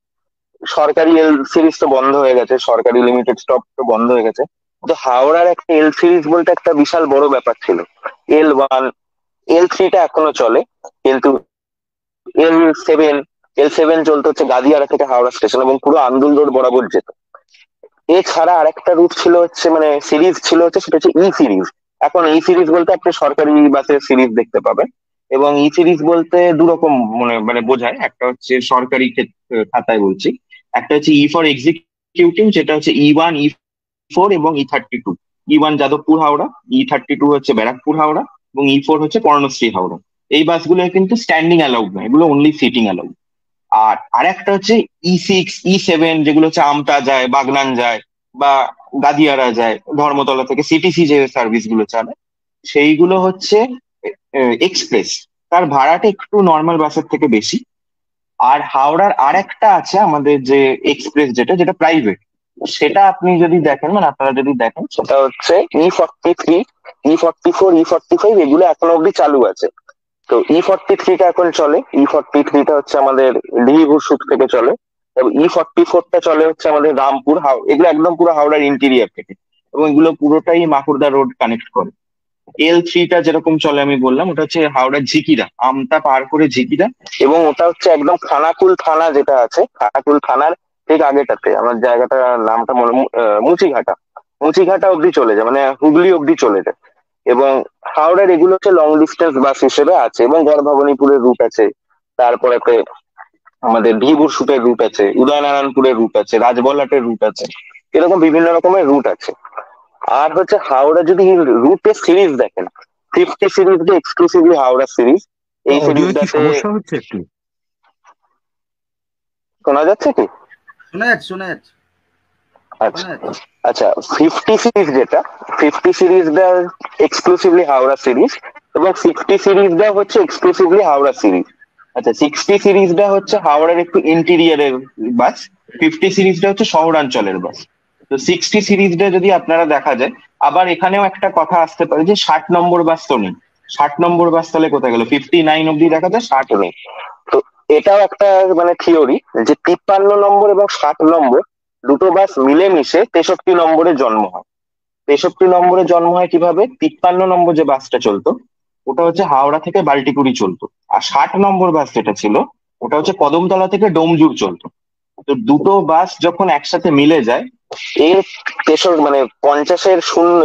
সরকারি এল সিরিজ তো বন্ধ হয়ে গেছে, সরকারি লিমিটেড স্টপ তো বন্ধ হয়ে গেছে। তো হাওড়ার একটা এল সিরিজ বলতে একটা বিশাল বড় ব্যাপার ছিল। L1, L3টা এখনো চলে, কিন্তু L7, L7 চলতে হচ্ছে গাদিয়ারা থেকে হাওড়া স্টেশন, এবং পুরো আন্দুল রোড বরাবর যেত। এছাড়া আরেকটা রুট ছিল হচ্ছে মানে সিরিজ ছিল হচ্ছে, সেটা হচ্ছে ই সিরিজ। এখন এই সিরিজ বলতে আপনি সরকারি বাসের সিরিজ দেখতে পাবেন, এবং ই সিরিজ বলতে দু রকম মানে বোঝায়, একটা হচ্ছে সরকারি খাতায় বলছি, একটা হচ্ছে ই ফর এক্সিকিউটিভ, যেটা হচ্ছে E1, E4 এবং E32। E1 Jadavpur Howrah, E32 হচ্ছে ব্যারাকপুর হাওড়া, এবং E4 হচ্ছে কর্ণশ্রী হাওড়া। এই বাসগুলো কিন্তু স্ট্যান্ডিং অ্যালাউড নয়, এগুলো অনলি সিটিং অ্যালাউড। আর আরেকটা হচ্ছে E6, E7, যেগুলো হচ্ছে আমতা যায়, বাগনান যায়, বা গাদিয়ারা যায়, ধর্মতলা থেকে সিটিসি যে সার্ভিস গুলো চালায়, সেইগুলো হচ্ছে এক্সপ্রেস। তার ভাড়াটা একটু নর্মাল বাসের থেকে বেশি। আর হাওড়ার আর একটা আছে আমাদের যে এক্সপ্রেস, যেটা যেটা প্রাইভেট, সেটা আপনি যদি দেখেন, মানে আপনারা যদি দেখেন, সেটা হচ্ছে E43, E44, E45, এগুলো এখনো অব্দি চালু আছে। তো E43টা এখন চলে। E43টা হচ্ছে আমাদের ডিভিভূষুর থেকে চলে, এবং E44টা চলে হচ্ছে আমাদের রামপুর এগুলো একদম পুরো হাওড়ার ইন্টেরিয়ার থেকে, এবং এগুলো পুরোটাই মাকুড়দা রোড কানেক্ট করে। L3টা যেরকম চলে আমি বললাম, ওটা হচ্ছে হাওড়ার ঝিকিরা, আমতা পার করে ঝিকিরা, এবং ওটা হচ্ছে একদম খানাকুল থানা যেটা আছে, খানাকুল থানার ঠিক আগেটাতে, আমার জায়গাটার নামটা মুচিঘাটা, মুচিঘাটা অব্দি চলে যায়, মানে হুগলি অব্দি চলে যায়। এবং হাওড়ার এগুলো হচ্ছে লং ডিস্টেন্স বাস হিসেবে আছে, এবং গড়ভবানীপুরের রুট আছে, তারপরে আমাদের ভিভূষুটের রুট আছে, উদয়নারায়ণপুরের রুট আছে, রাজবলহাটের রুট আছে, এরকম বিভিন্ন রকমের রুট আছে। আর হচ্ছে হাওড়া যদি রুটের সিরিজ দেখেন, 50 সিরিজ এক্সক্লুসিভলি হাওড়া সিরিজ। এই অডিও কি সিরিজটাতে সমস্যা হচ্ছে একটু? শোনা যাচ্ছে কি? শোনা যাচ্ছে, শোনা যাচ্ছে, আচ্ছা শোনা যাচ্ছে। আচ্ছা, 50 সিরিজ যেটা, 50 সিরিজটা এক্সক্লুসিভলি হাওড়া সিরিজ, এবং 60 সিরিজটা হচ্ছে এক্সক্লুসিভলি হাওড়া সিরিজ। আচ্ছা, 60 সিরিজটা হচ্ছে হাওড়ার একটু ইন্টেরিয়ারের বাস, 50 সিরিজটা হচ্ছে শহরাঞ্চলের বাস। তো 60 সিরিজটা যদি আপনারা দেখা যায়, আবার এখানেও একটা কথা আসতে পারে যে 60 নম্বর বাস তো নেই। 60 নম্বর বাস তাহলে কোথায় গেল? 59 অব্দি দেখা যায়, 60 নেই। তো এটাও একটা মানে থিওরি, যে 53 নম্বর এবং 60 নম্বর দুটো বাস মিলেমিশে 63 নম্বরে জন্ম হয়। 63 নম্বরে জন্ম হয় কিভাবে? 53 নম্বর যে বাসটা চলতো, ওটা হচ্ছে হাওড়া থেকে বাল্টিকুড়ি চলতো। আর 60 নম্বর বাস যেটা ছিল, ওটা হচ্ছে কদমতলা থেকে ডোমজুর চলতো। তো দুটো বাস যখন একসাথে মিলে যায়, এর মানে 50-এর শূন্য,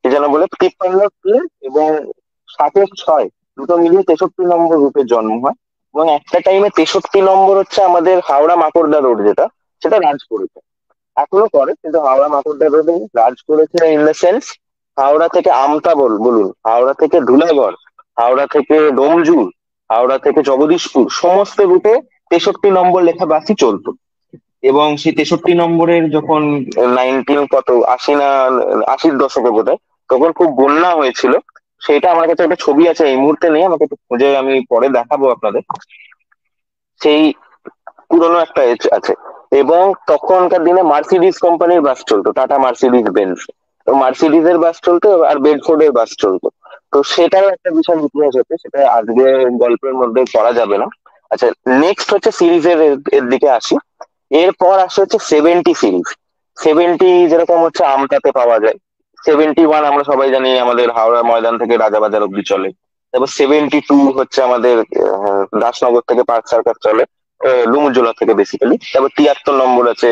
কি যেন বলে, 53 এবং 60-এর 6, দুটো মিলিয়ে 63 নম্বর রুটের জন্ম হয়। এবং একটা টাইমে 63 নম্বর হচ্ছে আমাদের হাওড়া মাকড়দা রোড, যেটা সেটা রাজ করেছে, এখনো করে, কিন্তু হাওড়া মাকড়দা রোডে রাজ করেছে ইন দ্য সেন্স, হাওড়া থেকে আমতা বলুন, হাওড়া থেকে ধুলাগড়, হাওড়া থেকে ডোমজুর, হাওড়া থেকে জগদীশপুর, সমস্ত রুটে 63 নম্বর লেখা বাসই চলতো। এবং সেই 63 নম্বরের যখন 80 না 80-র দশকে বোধহয়, তখন খুব বন্যা হয়েছিল। সেটা আমার কাছে একটা ছবি আছে, এই মুহূর্তে নেই, আমাকে একটু খুঁজে আমি পরে দেখাবো আপনাদের। সেই পুরনো একটা এজ আছে। এবং তখনকার দিনে মার্সিডিজ কোম্পানির বাস চলতো, টাটা মার্সিডিজ বেঞ্জ, তো মার্সিডিজের বাস চলতো, আর বেডফোর্ডের বাস চলতো। তো সেটারও একটা বিশাল ইতিহাস হচ্ছে, সেটা আজকে গল্পের মধ্যে করা যাবে না। আচ্ছা, নেক্সট হচ্ছে সিরিজের এর দিকে আসি। এরপর আসে হচ্ছে 70 সিরিজ। 70 যেরকম হচ্ছে আমতাতে পাওয়া যায়, 71 আমরা সবাই জানি আমাদের হাওড়া ময়দান থেকে রাজাবাজার অব্দি চলে। তারপর 72 হচ্ছে আমাদের দাসনগর থেকে পার্ক সার্কাস চলে, ডুমুরজোলা থেকে বেসিক্যালি। তারপর 73 নম্বর আছে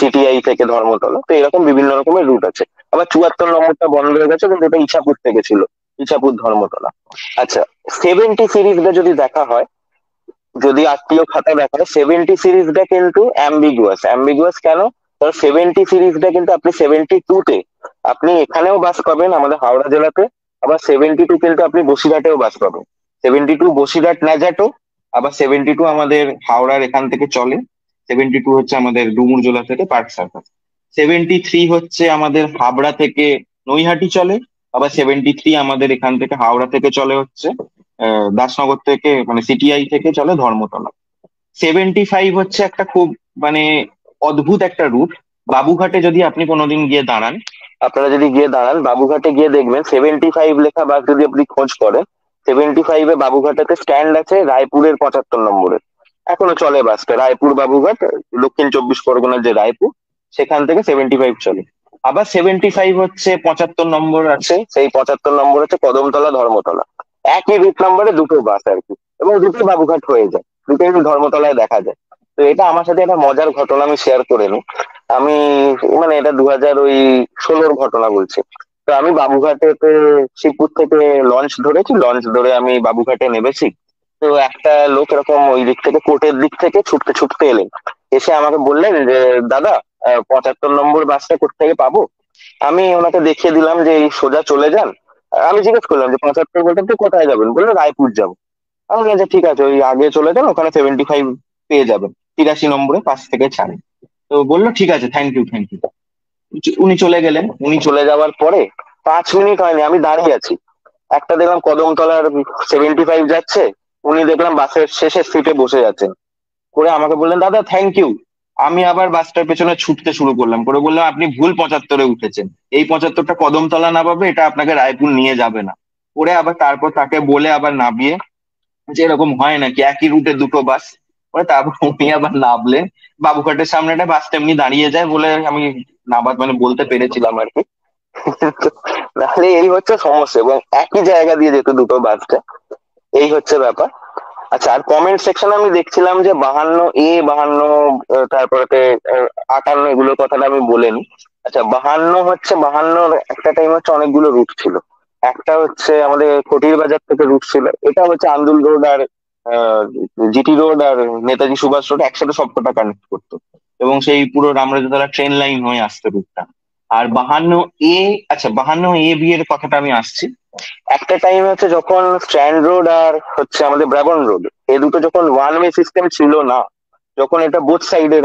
সিটিআই থেকে ধর্মতলা। তো এরকম বিভিন্ন রকমের রুট আছে। আবার 74 নম্বরটা বন্ধ হয়ে গেছে, কিন্তু এটা ইছাপুর থেকে ছিল, ইছাপুর ধর্মতলা। আচ্ছা, 70 সিরিজটা যদি দেখা হয়, যদি আত্মীয় খাতা দেখা হয়, 70 সিরিজটা কিন্তু অ্যাম্বিগুয়াস কেন? কারণ 70 সিরিজটা কিন্তু আপনি 72-তে আপনি এখানেও বাস পাবেন আমাদের হাওড়া জেলাতে, আবার 72 কিন্তু আপনি বসিরহাটেও বাস পাবেন। 72 বসিরহাট ন্যাজাটো, আবার 72 আমাদের হাওড়ার এখান থেকে চলে, 72 হচ্ছে আমাদের ডুমুরজোলা থেকে পার্ক সার্কাস। 73 হচ্ছে আমাদের হাবড়া থেকে নৈহাটি চলে, আবার 73 আমাদের এখান থেকে হাওড়া থেকে চলে হচ্ছে দাসনগর থেকে, মানে সিটিআই থেকে চলে ধর্মতলা। 75 হচ্ছে একটা খুব মানে অদ্ভুত একটা রুট। বাবুঘাটে যদি আপনি কোনোদিন গিয়ে দাঁড়ান, আপনারা যদি গিয়ে দাঁড়ান বাবুঘাটে গিয়ে দেখবেন 75 লেখা বাস যদি আপনি খোঁজ করেন, 75-এ বাবুঘাটাতে স্ট্যান্ড আছে রায়পুরের 75 নম্বরের, এখনো চলে বাসটা, রায়পুর বাবুঘাট, দক্ষিণ 24 পরগনার যে রায়পুর, সেখান থেকে 75 চলে। আবার 75 হচ্ছে 75 নম্বর আছে, সেই 75 নম্বর হচ্ছে কদমতলা ধর্মতলা, একই রুট নম্বরে দুটো বাস আর কি, এবং দুটোই বাবুঘাট হয়ে যায়, দুটোই ধর্মতলায় দেখা যায়। তো এটা আমার সাথে একটা মজার ঘটনা আমি শেয়ার করে নিই। আমি মানে এটা 2016-র ঘটনা বলছি। তো আমি বাবুঘাটেতে শিবপুর থেকে লঞ্চ ধরেছি, লঞ্চ ধরে আমি বাবুঘাটে নেমেছি। তো একটা লোক এরকম ওই দিক থেকে কোর্টের দিক থেকে ছুটতে ছুটতে এলেন, এসে আমাকে বললেন যে দাদা 75 নম্বর বাসটা কোথেকে পাবো। আমি ওনাকে দেখিয়ে দিলাম যে এই সোজা চলে যান। আমি জিজ্ঞেস করলাম যে 75 বলতে আপনি কোথায় যাবেন, বললো রায়পুর যাবো। আমি বললাম যে ঠিক আছে, ওই আগে চলে যান, ওখানে 75 পেয়ে যাবেন, 83 নম্বরে পাশ থেকে ছাড়ে। তো বললো ঠিক আছে, থ্যাংক ইউ থ্যাংক ইউ। উনি চলে গেলেন। উনি চলে যাওয়ার পরে 5 মিনিট হয়নি, আমি দাঁড়িয়ে আছি। একটা দেখলাম কদমতলার 75 যাচ্ছে, উনি দেখলাম বাসের শেষের সিটে বসে আছেন। করে আমাকে বললেন দাদা থ্যাংক ইউ। আমি আবার বাসটার পেছনে ছুটতে শুরু করলাম, করে বললাম আপনি ভুল 75-এ উঠেছেন, এই 75টা কদমতলা নামাবে, এটা আপনাকে রায়পুর নিয়ে যাবে না। করে আবার তারপর তাকে বলে আবার নামিয়ে, যে এরকম হয় নাকি একই রুটে দুটো বাস। পরে তারপর উনি আবার নামলেন। বাবুঘাটের সামনে একটা বাস তেমনি দাঁড়িয়ে যায় বলে আমি নাবার মানে বলতে পেরেছিলাম আর কি। নাহলে এই হচ্ছে সমস্যা, এবং একই জায়গা দিয়ে যেত দুটো বাসটা, এই হচ্ছে ব্যাপার। আচ্ছা, আর কমেন্ট সেকশনে আমি দেখছিলাম যে 52A 52, তারপরে 58, এগুলোর কথাটা আমি বলিনি। আচ্ছা, 52 হচ্ছে, 52 একটা টাইম হচ্ছে অনেকগুলো রুট ছিল। একটা হচ্ছে আমাদের কটির বাজার থেকে রুট ছিল, এটা হচ্ছে আন্দুল রোড আর জিটি রোড আর নেতাজি সুভাষ রোড একসাথে সবকটা কানেক্ট করতো, এবং সেই পুরো রামরাজাতলা ট্রেন লাইন হয়ে আসতো রুটটা। আর 52A, আচ্ছা 52AB এর কথাটা আমি আসছি। একটা টাইম হচ্ছে যখন স্ট্র্যান্ড রোড আর হচ্ছে আমাদের ব্রাবন রোড, এই দুটো যখন ওয়ান ওয়ে সিস্টেম ছিল না, যখন এটা বোথ সাইডে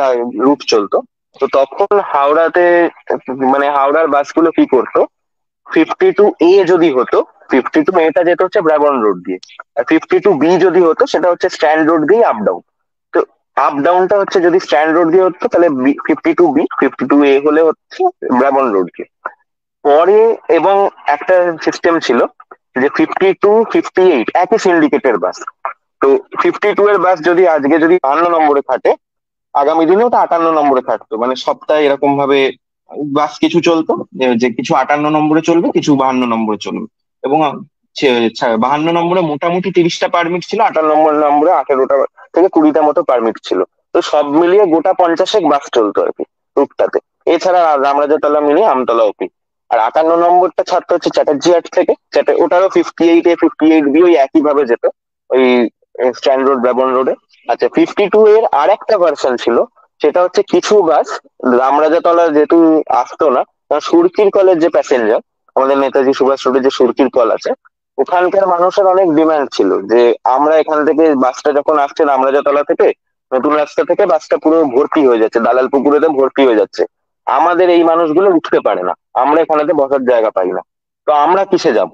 রুট চলতো, তো তখন হাওড়াতে মানে হাওড়ার বাসগুলো কি করতো, 52A যদি হতো, 52A যেটা হচ্ছে ব্রাবন রোড দিয়ে, আর 52B যদি হতো সেটা হচ্ছে স্ট্যান্ড রোড দিয়ে আপ ডাউন। তো আপ ডাউনটা হচ্ছে যদি স্ট্যান্ড রোড দিয়ে হতো তাহলে 52B, 52A হলে হচ্ছে ব্রাবন রোড দিয়ে। পরে এবং একটা সিস্টেম ছিল যে 52, 58 একই সিন্ডিকেটের বাস। তো 52 এর বাস যদি আজকে যদি 52 নম্বরে খাটে, আগামী দিনেও তো 58 নম্বরে থাকতো, মানে সপ্তাহে এরকম ভাবে বাস কিছু চলতো, যে কিছু 58 নম্বরে চলবে, কিছু 52 নম্বরে চলবে। এবং 52 নম্বরে মোটামুটি 30টা পারমিট ছিল, 58 নম্বরে 18টা থেকে 20টা মতো পারমিট ছিল। তো সব মিলিয়ে গোটা 50 বাস চলতো আর কি রুটটাতে। এছাড়া রামরাজাতলা মিলিয়ে আমতলা অব্দি। আর 58 নম্বরটা ছাড়তো হচ্ছে চ্যাটার্জি হাট থেকে, ওটারও 58A 58B ওই একই ভাবে যেত, ওই স্ট্যান্ড রোড ব্রাবন রোডে। আচ্ছা, 52 এর আর একটা ভার্সন ছিল, সেটা হচ্ছে কিছু বাস রামরাজাতলা যেহেতু আসতো না, কারণ সুরকির কলের যে প্যাসেঞ্জার, আমাদের নেতাজি সুভাষ রোডে যে সুরকির কল আছে, ওখানকার মানুষের অনেক ডিমান্ড ছিল যে আমরা এখান থেকে বাসটা যখন আসছে রামরাজাতলা থেকে, নতুন রাস্তা থেকে বাসটা পুরো ভর্তি হয়ে যাচ্ছে, দালাল পুকুরেতে ভর্তি হয়ে যাচ্ছে, আমাদের এই মানুষগুলো উঠতে পারে না, আমরা এখানেতে বসার জায়গা পাই না, তো আমরা কিসে যাব।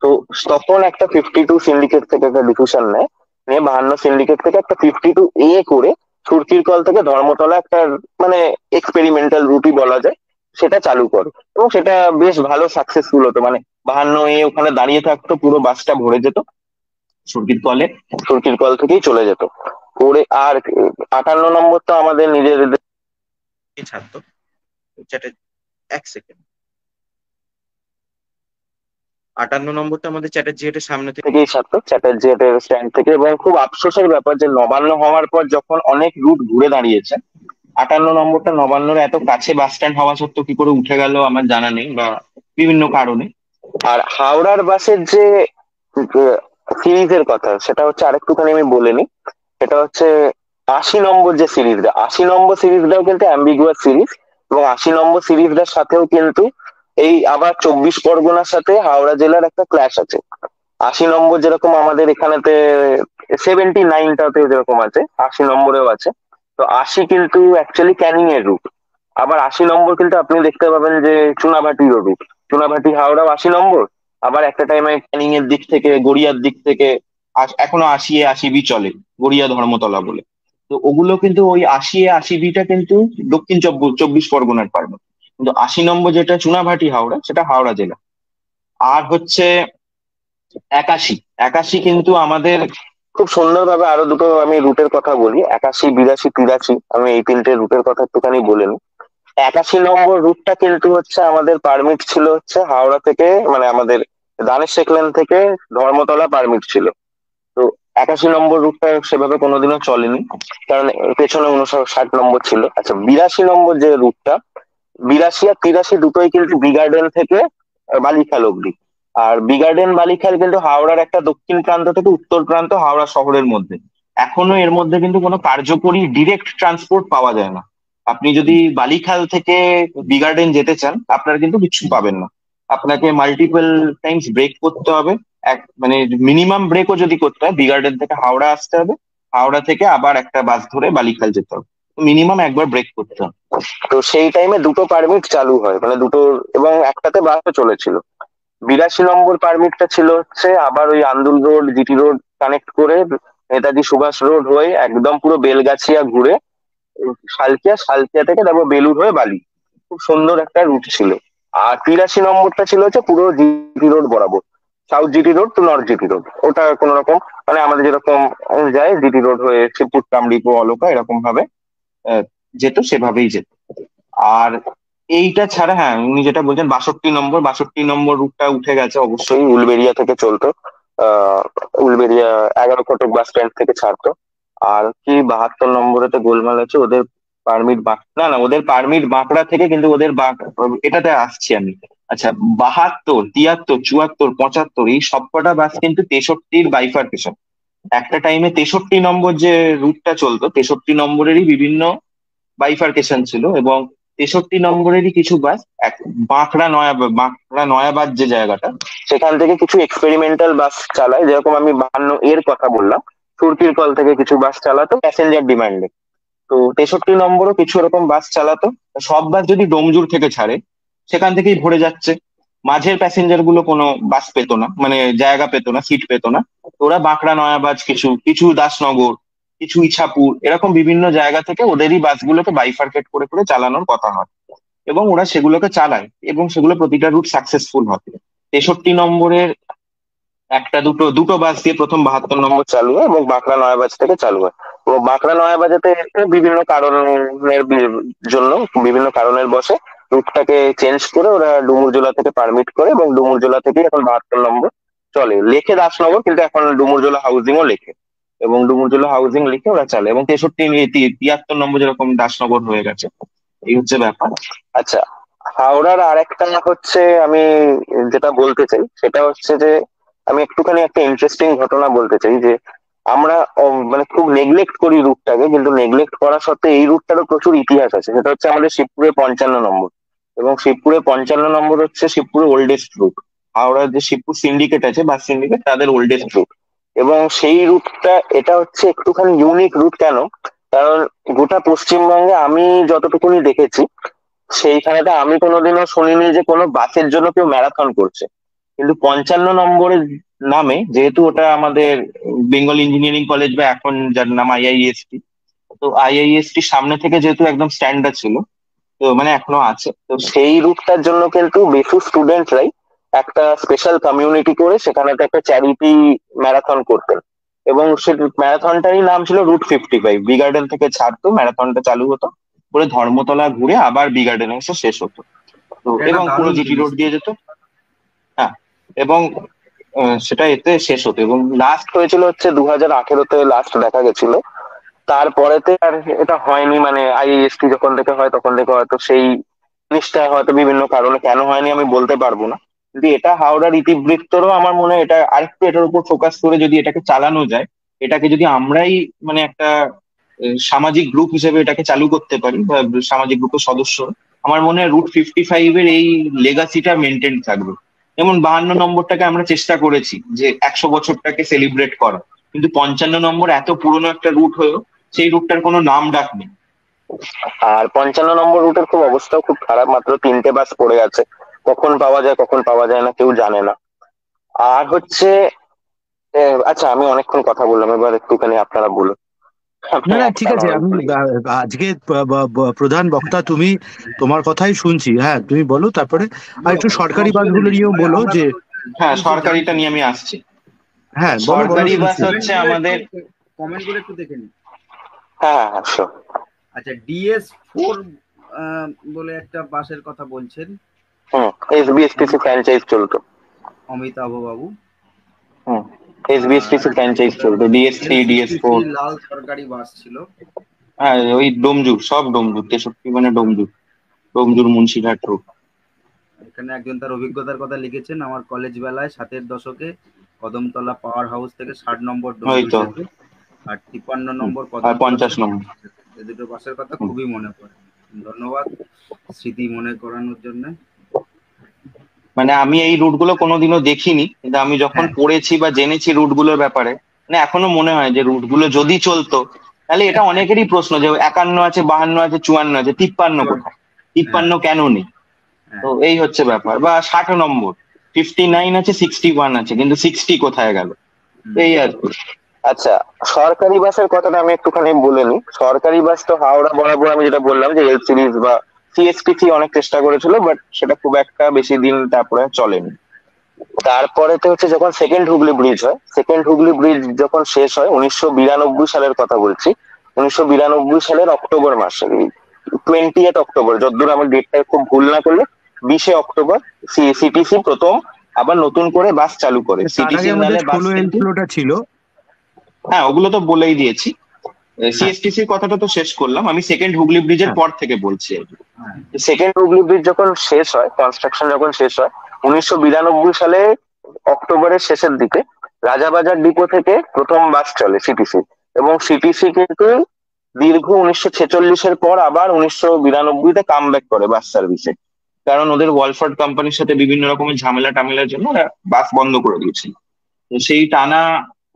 তো তখন একটা 52 সিন্ডিকেট থেকে একটা ডিসিশন নেয়, নিয়ে 52 সিন্ডিকেট থেকে একটা 52A করে সুরকির কল থেকে ধর্মতলা একটা মানে এক্সপেরিমেন্টাল রুটই বলা যায়, সেটা চালু করে, এবং সেটা বেশ ভালো সাকসেসফুল হতো। মানে 52A ওখানে দাঁড়িয়ে থাকতো, পুরো বাসটা ভরে যেত সুরকির কলে, সুরকির কল থেকেই চলে যেত করে। আর 58 নম্বর তো আমাদের নিজেদের ছাড়তো। এক সেকেন্ড, 58 নম্বরটা আমাদের চ্যাটার্জি হাটের সামনে থেকেই ছাড়তো, চ্যাটার্জি হাটের স্ট্যান্ড থেকে। এবং খুব আফসোসের ব্যাপার যে নবান্ন হওয়ার পর যখন অনেক রুট ঘুরে দাঁড়িয়েছে, 58 নম্বরটা নবান্নর এত কাছে বাস স্ট্যান্ড হওয়া সত্ত্বেও কি করে উঠে গেল আমার জানা নেই, বা বিভিন্ন কারণে। আর হাওড়ার বাসের যে সিরিজের কথা, সেটা হচ্ছে আরেকটুখানি আমি বলে নিই। সেটা হচ্ছে 80 নম্বর যে সিরিজটা, 80 নম্বর সিরিজটাও কিন্তু অ্যাম্বিগুয়াস সিরিজ, এবং 80 নম্বর সিরিজটার সাথেও কিন্তু এই আবার 24 পরগনার সাথে হাওড়া জেলার একটা ক্ল্যাশ আছে। 80 নম্বর যেরকম আমাদের এখানেতে 79টাতে যেরকম আছে, 80 নম্বরেও আছে। তো 80 কিন্তু অ্যাকচুয়ালি ক্যানিং এর রুট। আবার 80 নম্বর কিন্তু আপনি দেখতে পাবেন যে চুনাভাটিরও রুট, চুনাভাটি হাওড়াও 80 নম্বর। আবার একটা টাইমে ক্যানিং এর দিক থেকে, গড়িয়ার দিক থেকে এখনো 80A 80B চলে, গড়িয়া ধর্মতলা বলে। তো ওগুলো কিন্তু ওই 80A 80Bটা কিন্তু দক্ষিণ 24 পরগনার পারমিট, কিন্তু 80 নম্বর যেটা চুনাভাটি হাওড়া, সেটা হাওড়া জেলা। আর হচ্ছে 81, 81 কিন্তু আমাদের খুব সুন্দরভাবে, আরো দুটো আমি রুটের কথা বলি, 81, 82, 83, আমি এই তিনটে রুটের কথা একটুখানি বলে নিই। 81 নম্বর রুটটা কিন্তু হচ্ছে আমাদের পারমিট ছিল হচ্ছে হাওড়া থেকে, মানে আমাদের দানেশ শেখ লেন থেকে ধর্মতলা পারমিট ছিল। তো 81 নম্বর রুটটা সেভাবে কোনোদিনও চলেনি, কারণ পেছনে 59 নম্বর ছিল। আচ্ছা, 82 নম্বর যে রুটটা, 82 আর 83 দুটোই কিন্তু বি গার্ডেন থেকে বালিখাল অব্দি। আর বিগার্ডেন বালিখাল কিন্তু হাওড়ার একটা দক্ষিণ প্রান্ত থেকে উত্তর প্রান্ত হাওড়া শহরের মধ্যে। এখনো এর মধ্যে কিন্তু কোনো কার্যকরী ডিরেক্ট ট্রান্সপোর্ট পাওয়া যায় না। আপনি যদি বালিখাল থেকে বিগার্ডেন যেতে চান, আপনারা কিন্তু কিছু পাবেন না। আপনাকে মাল্টিপল টাইমস ব্রেক করতে হবে। মানে মিনিমাম ব্রেকও যদি করতে হয়, বিগার্ডেন থেকে হাওড়া আসতে হবে, হাওড়া থেকে আবার একটা বাস ধরে বালিখাল যেতে হবে, মিনিমাম একবার ব্রেক করতে হবে। তো সেই টাইমে দুটো পারমিট চালু হয়, মানে দুটো, এবং একটাতে বাসও চলেছিল। 82 নম্বর পারমিটটা ছিল হচ্ছে আবার ওই Andul road, GT road connect করে নেতাজি সুভাষ রোড হয়ে একদম পুরো বেলগাছিয়া ঘুরে সালকিয়া, সালকিয়া থেকে তারপর বেলুর হয়ে বালি। খুব সুন্দর একটা রুট ছিল। আর 83 নম্বরটা ছিল হচ্ছে পুরো জিটি রোড বরাবর, south GT road to north GT road. ওটা কোন রকম মানে আমাদের যেরকম যায় জিটি রোড হয়ে শিবপুর, কামরিপুর, অলকা এরকম ভাবে যেত, সেভাবেই যেত। আর এইটা ছাড়া হ্যাঁ, উনি যেটা বলছেন 62 নম্বর রুটটা উঠে গেছে, অবশ্যই উলবেড়িয়া থেকে চলতো। উলবেড়িয়া 11 ফটক বাস স্ট্যান্ড থেকে ছাড়তো। আর কি 72 নম্বরেতে গোলমাল আছে, ওদের পারমিট না না, ওদের পারমিট বাঁকড়া থেকে, কিন্তু ওদের এটাতে আসছি আমি। আচ্ছা, 72, 73, 74, 75 এই সবকটা বাস কিন্তু 63-র বাইফার্কেশন। একটা টাইমে 63 নম্বর যে রুটটা চলতো, 63 নম্বরেরই বিভিন্ন বাইফার্কেশন ছিল, এবং 63 নম্বরেরই কিছু বাস বাঁকড়া নয়াবাদ যে জায়গাটা, সেখান থেকে কিছু এক্সপেরিমেন্টাল বাস চালায়। যেরকম আমি 52 এর কথা বললাম, সুরকির কল থেকে কিছু বাস চালাতো প্যাসেঞ্জার ডিমান্ডে। তো 63 নম্বরও কিছু এরকম বাস চালাতো। সব বাস যদি ডোমজুর থেকে ছাড়ে, সেখান থেকেই ভরে যাচ্ছে। মাঝের প্যাসেঞ্জার গুলো কোনো বাস পেতো না, মানে জায়গা পেতো না, সিট পেতো না। তো ওরা বাঁকড়া নয়াবাজ, কিছু কিছু দাসনগর, কিছু ইছাপুর, এরকম বিভিন্ন জায়গা থেকে ওদেরই বাসগুলোকে বাইফার্কেট করে করে চালানোর কথা হয়, এবং ওরা সেগুলোকে চালায়, এবং সেগুলো প্রতিটা রুট সাকসেসফুল হয়। 63 নম্বরের একটা দুটো দুটো বাস দিয়ে প্রথম 72 নম্বর চালু হয়, এবং বাঁকড়া নয়াবাজ থেকে চালু হয়। এবং বাঁকড়া নয়াবাজাতে বিভিন্ন কারণের জন্য, বিভিন্ন কারণের বসে রুটটাকে চেঞ্জ করে ওরা ডুমুরজোলা থেকে পারমিট করে, এবং ডুমুরজোলা থেকে এখন 72 নম্বর চলে। লেখে দাসনগর, কিন্তু এখন ডুমুরজোলা হাউজিংও লেখে, এবং ডুমুরজোলা হাউজিং লিখে ওরা চালে। এবং 73 নম্বর যেরকম দাসনগর হয়ে গেছে, এই হচ্ছে ব্যাপার। আচ্ছা, হাওড়ার আরেকটা হচ্ছে আমি যেটা বলতে চাই সেটা হচ্ছে যে, আমি একটুখানি একটা ইন্টারেস্টিং ঘটনা বলতে চাই যে, আমরা মানে খুব নেগলেক্ট করি রুটটাকে, কিন্তু নেগলেক্ট করা সত্ত্বেও এই রুটটারও প্রচুর ইতিহাস আছে। সেটা হচ্ছে আমাদের শিবপুরে 55 নম্বর, এবং শিবপুরে 55 নম্বর হচ্ছে শিবপুরের ওল্ডেস্ট রুট। হাওড়ার যে শিবপুর সিন্ডিকেট আছে, বাস সিন্ডিকেট, তাদের ওল্ডেস্ট রুট। এবং সেই রুটটা, এটা হচ্ছে একটুখানি ইউনিক রুট। কেন? কারণ গোটা পশ্চিমবঙ্গে আমি যতটুকুনি দেখেছি, সেইখানেটা আমি কোনোদিনও শুনিনি যে কোনো বাসের জন্য কেউ ম্যারাথন করছে। কিন্তু 55 নম্বরের নামে, যেহেতু ওটা আমাদের বেঙ্গল ইঞ্জিনিয়ারিং কলেজ, বা এখন যার নাম আইআইএসটি, তো আইআইএসটি সামনে থেকে যেহেতু একদম স্ট্যান্ডার্ড ছিল, তো মানে এখনো আছে, তো সেই রুটটার জন্য কিন্তু বেশু স্টুডেন্টরাই একটা স্পেশাল কমিউনিটি করে সেখানে একটা চ্যারিটি ম্যারাথন করতেন। এবং সে ম্যারাথনটারই নাম ছিল রুট 55। বিগার্ডেন থেকে ছাড়তো, ম্যারাথনটা চালু হতো করে ধর্মতলা ঘুরে আবার বিগার্ডেনে এসে শেষ হতো। তো এবং পুরো জিটি রোড দিয়ে যেত। হ্যাঁ, এবং সেটা এতে শেষ হতো, এবং লাস্ট হয়েছিল হচ্ছে 2018-তে লাস্ট দেখা গেছিল। তারপরেতে আর এটা হয়নি, মানে আইএসটি যখন থেকে হয় তখন থেকে হয়তো সেই জিনিসটা হয়তো বিভিন্ন কারণে কেন হয়নি আমি বলতে পারবো না। কিন্তু এটা হাওড়ার ইতিবৃত্তরও আমার মনে হয় এটা আরেকটু এটার উপর ফোকাস করে যদি এটাকে চালানো যায়, এটাকে যদি আমরাই মানে একটা সামাজিক গ্রুপ হিসেবে এটাকে চালু করতে পারি, বা সামাজিক গ্রুপের সদস্য, আমার মনে হয় রুট 55-এর এই লেগাসিটা মেনটেন থাকবে। যেমন 52 নম্বরটাকে আমরা চেষ্টা করেছি যে 100 বছরটাকে সেলিব্রেট করা, কিন্তু 55 নম্বর এত পুরনো একটা রুট হয়েও সেই রুটটার কোনো নাম ডাক নেই। আর 55 নম্বর রুটের খুব অবস্থাও খুব খারাপ, মাত্র 3টে বাস পড়ে আছে, কখন পাওয়া যায় কখন পাওয়া যায় না কেউ জানে না। আর হচ্ছে আচ্ছা, আমি অনেকক্ষণ কথা বললাম, এবার একটুখানি আপনারা বলুন। না না, ঠিক আছে। আমি আজকে প্রধান বক্তা তুমি, তোমার কথাই শুনছি। হ্যাঁ, তুমি বলো তারপরে। আর একটু সরকারি বাসগুলো নিয়েও বলো যে। হ্যাঁ, সরকারিটা নিয়ে আমি আসছি। হ্যাঁ, সরকারি বাস হচ্ছে আমাদের, কমেন্ট করে একটু দেখে নিন। হ্যাঁ হ্যাঁ, আচ্ছা, DS4 বলে একটা বাসের কথা বলছেন। এসবিএসটিসি ফ্র্যাঞ্চাইজ চলতো, অমিতাভ বাবু। এসবিএসটিসি ফ্র্যাঞ্চাইজ চলতো, DS3, DS4 লাল সরকারি বাস ছিল। হ্যাঁ, ওই ডোমজুর, সব ডোমজুর, 63 মানে ডোমজুর মুন্সিরহাট রোড। এখানে একজন তার অভিজ্ঞতার কথা লিখেছেন, আমার কলেজ বেলায় 7-এর দশকে কদমতলা পাওয়ার হাউস থেকে 60 নম্বর ওই ডোমজুড় তো। যেত, আর 53 নম্বর আর কদমতলা 50 থেকে নম্বর। যেত। এই দুটো বাসের কথা হুম। খুবই মনে পড়ে। ধন্যবাদ স্মৃতি মনে করানোর জন্য। মানে আমি এই রুটগুলো কোনোদিনও দেখিনি, কিন্তু আমি যখন হ্যাঁ, পড়েছি বা জেনেছি রুটগুলোর ব্যাপারে, মানে এখনো মনে হয় যে রুটগুলো যদি চলতো, তাহলে এটা অনেকেরই প্রশ্ন যে 51 আছে, 52 আছে, 54 আছে, 53 চুয়ান্ন। কোথায়, হ্যাঁ, 53 কেন নেই? তো হ্যাঁ। এই হচ্ছে ব্যাপার। বা 60 নম্বর, 59 আছে, 61 আছে, কিন্তু 60 কোথায় গেল, হুম। এই আর কি। আচ্ছা, সরকারি বাসের কথাটা আমি একটুখানি বলে নিই। সরকারি বাস তো হাওড়া বরাবর আমি যেটা বললাম যে এল সিরিজ বা সিএসটিসি অনেক চেষ্টা করেছিল, বাট সেটা খুব একটা বেশি দিন তারপরে চলেনি। তারপরে তো হচ্ছে যখন সেকেন্ড হুগলি ব্রিজ হয়, সেকেন্ড হুগলি ব্রিজ যখন শেষ হয় 1992 সালের কথা বলছি, 1992 সালের অক্টোবর মাসে, 20 অক্টোবর, যতদূর আমার ডেটটা খুব ভুল না করলে, 20 অক্টোবর সিটিসি প্রথম আবার নতুন করে বাস চালু করে। তার সিটি আগে আমাদের সিগন্যালে বাস 16 কিন্তু, ফ্লোটা ছিল। হ্যাঁ ওগুলো তো বলেই দিয়েছি। হ্যাঁ, সিএসটিসির কথাটা তো শেষ করলাম, আমি সেকেন্ড হুগলি ব্রিজের হ্যাঁ। পর থেকে বলছি আর কি। হ্যাঁ, সেকেন্ড হুগলি ব্রিজ যখন শেষ হয়, কনস্ট্রাকশন যখন শেষ হয় 1992 সালে অক্টোবরের শেষের দিকে, রাজাবাজার ডিপো থেকে প্রথম বাস চলে সিটিসি। এবং সিটিসি কিন্তু দীর্ঘ 1946-এর পর আবার 1992-তে কাম ব্যাক করে বাস সার্ভিসে, কারণ ওদের ওয়ালফার্ড কোম্পানির সাথে বিভিন্ন রকমের ঝামেলা টামেলার জন্য ওরা বাস বন্ধ করে দিয়েছিল। তো সেই টানা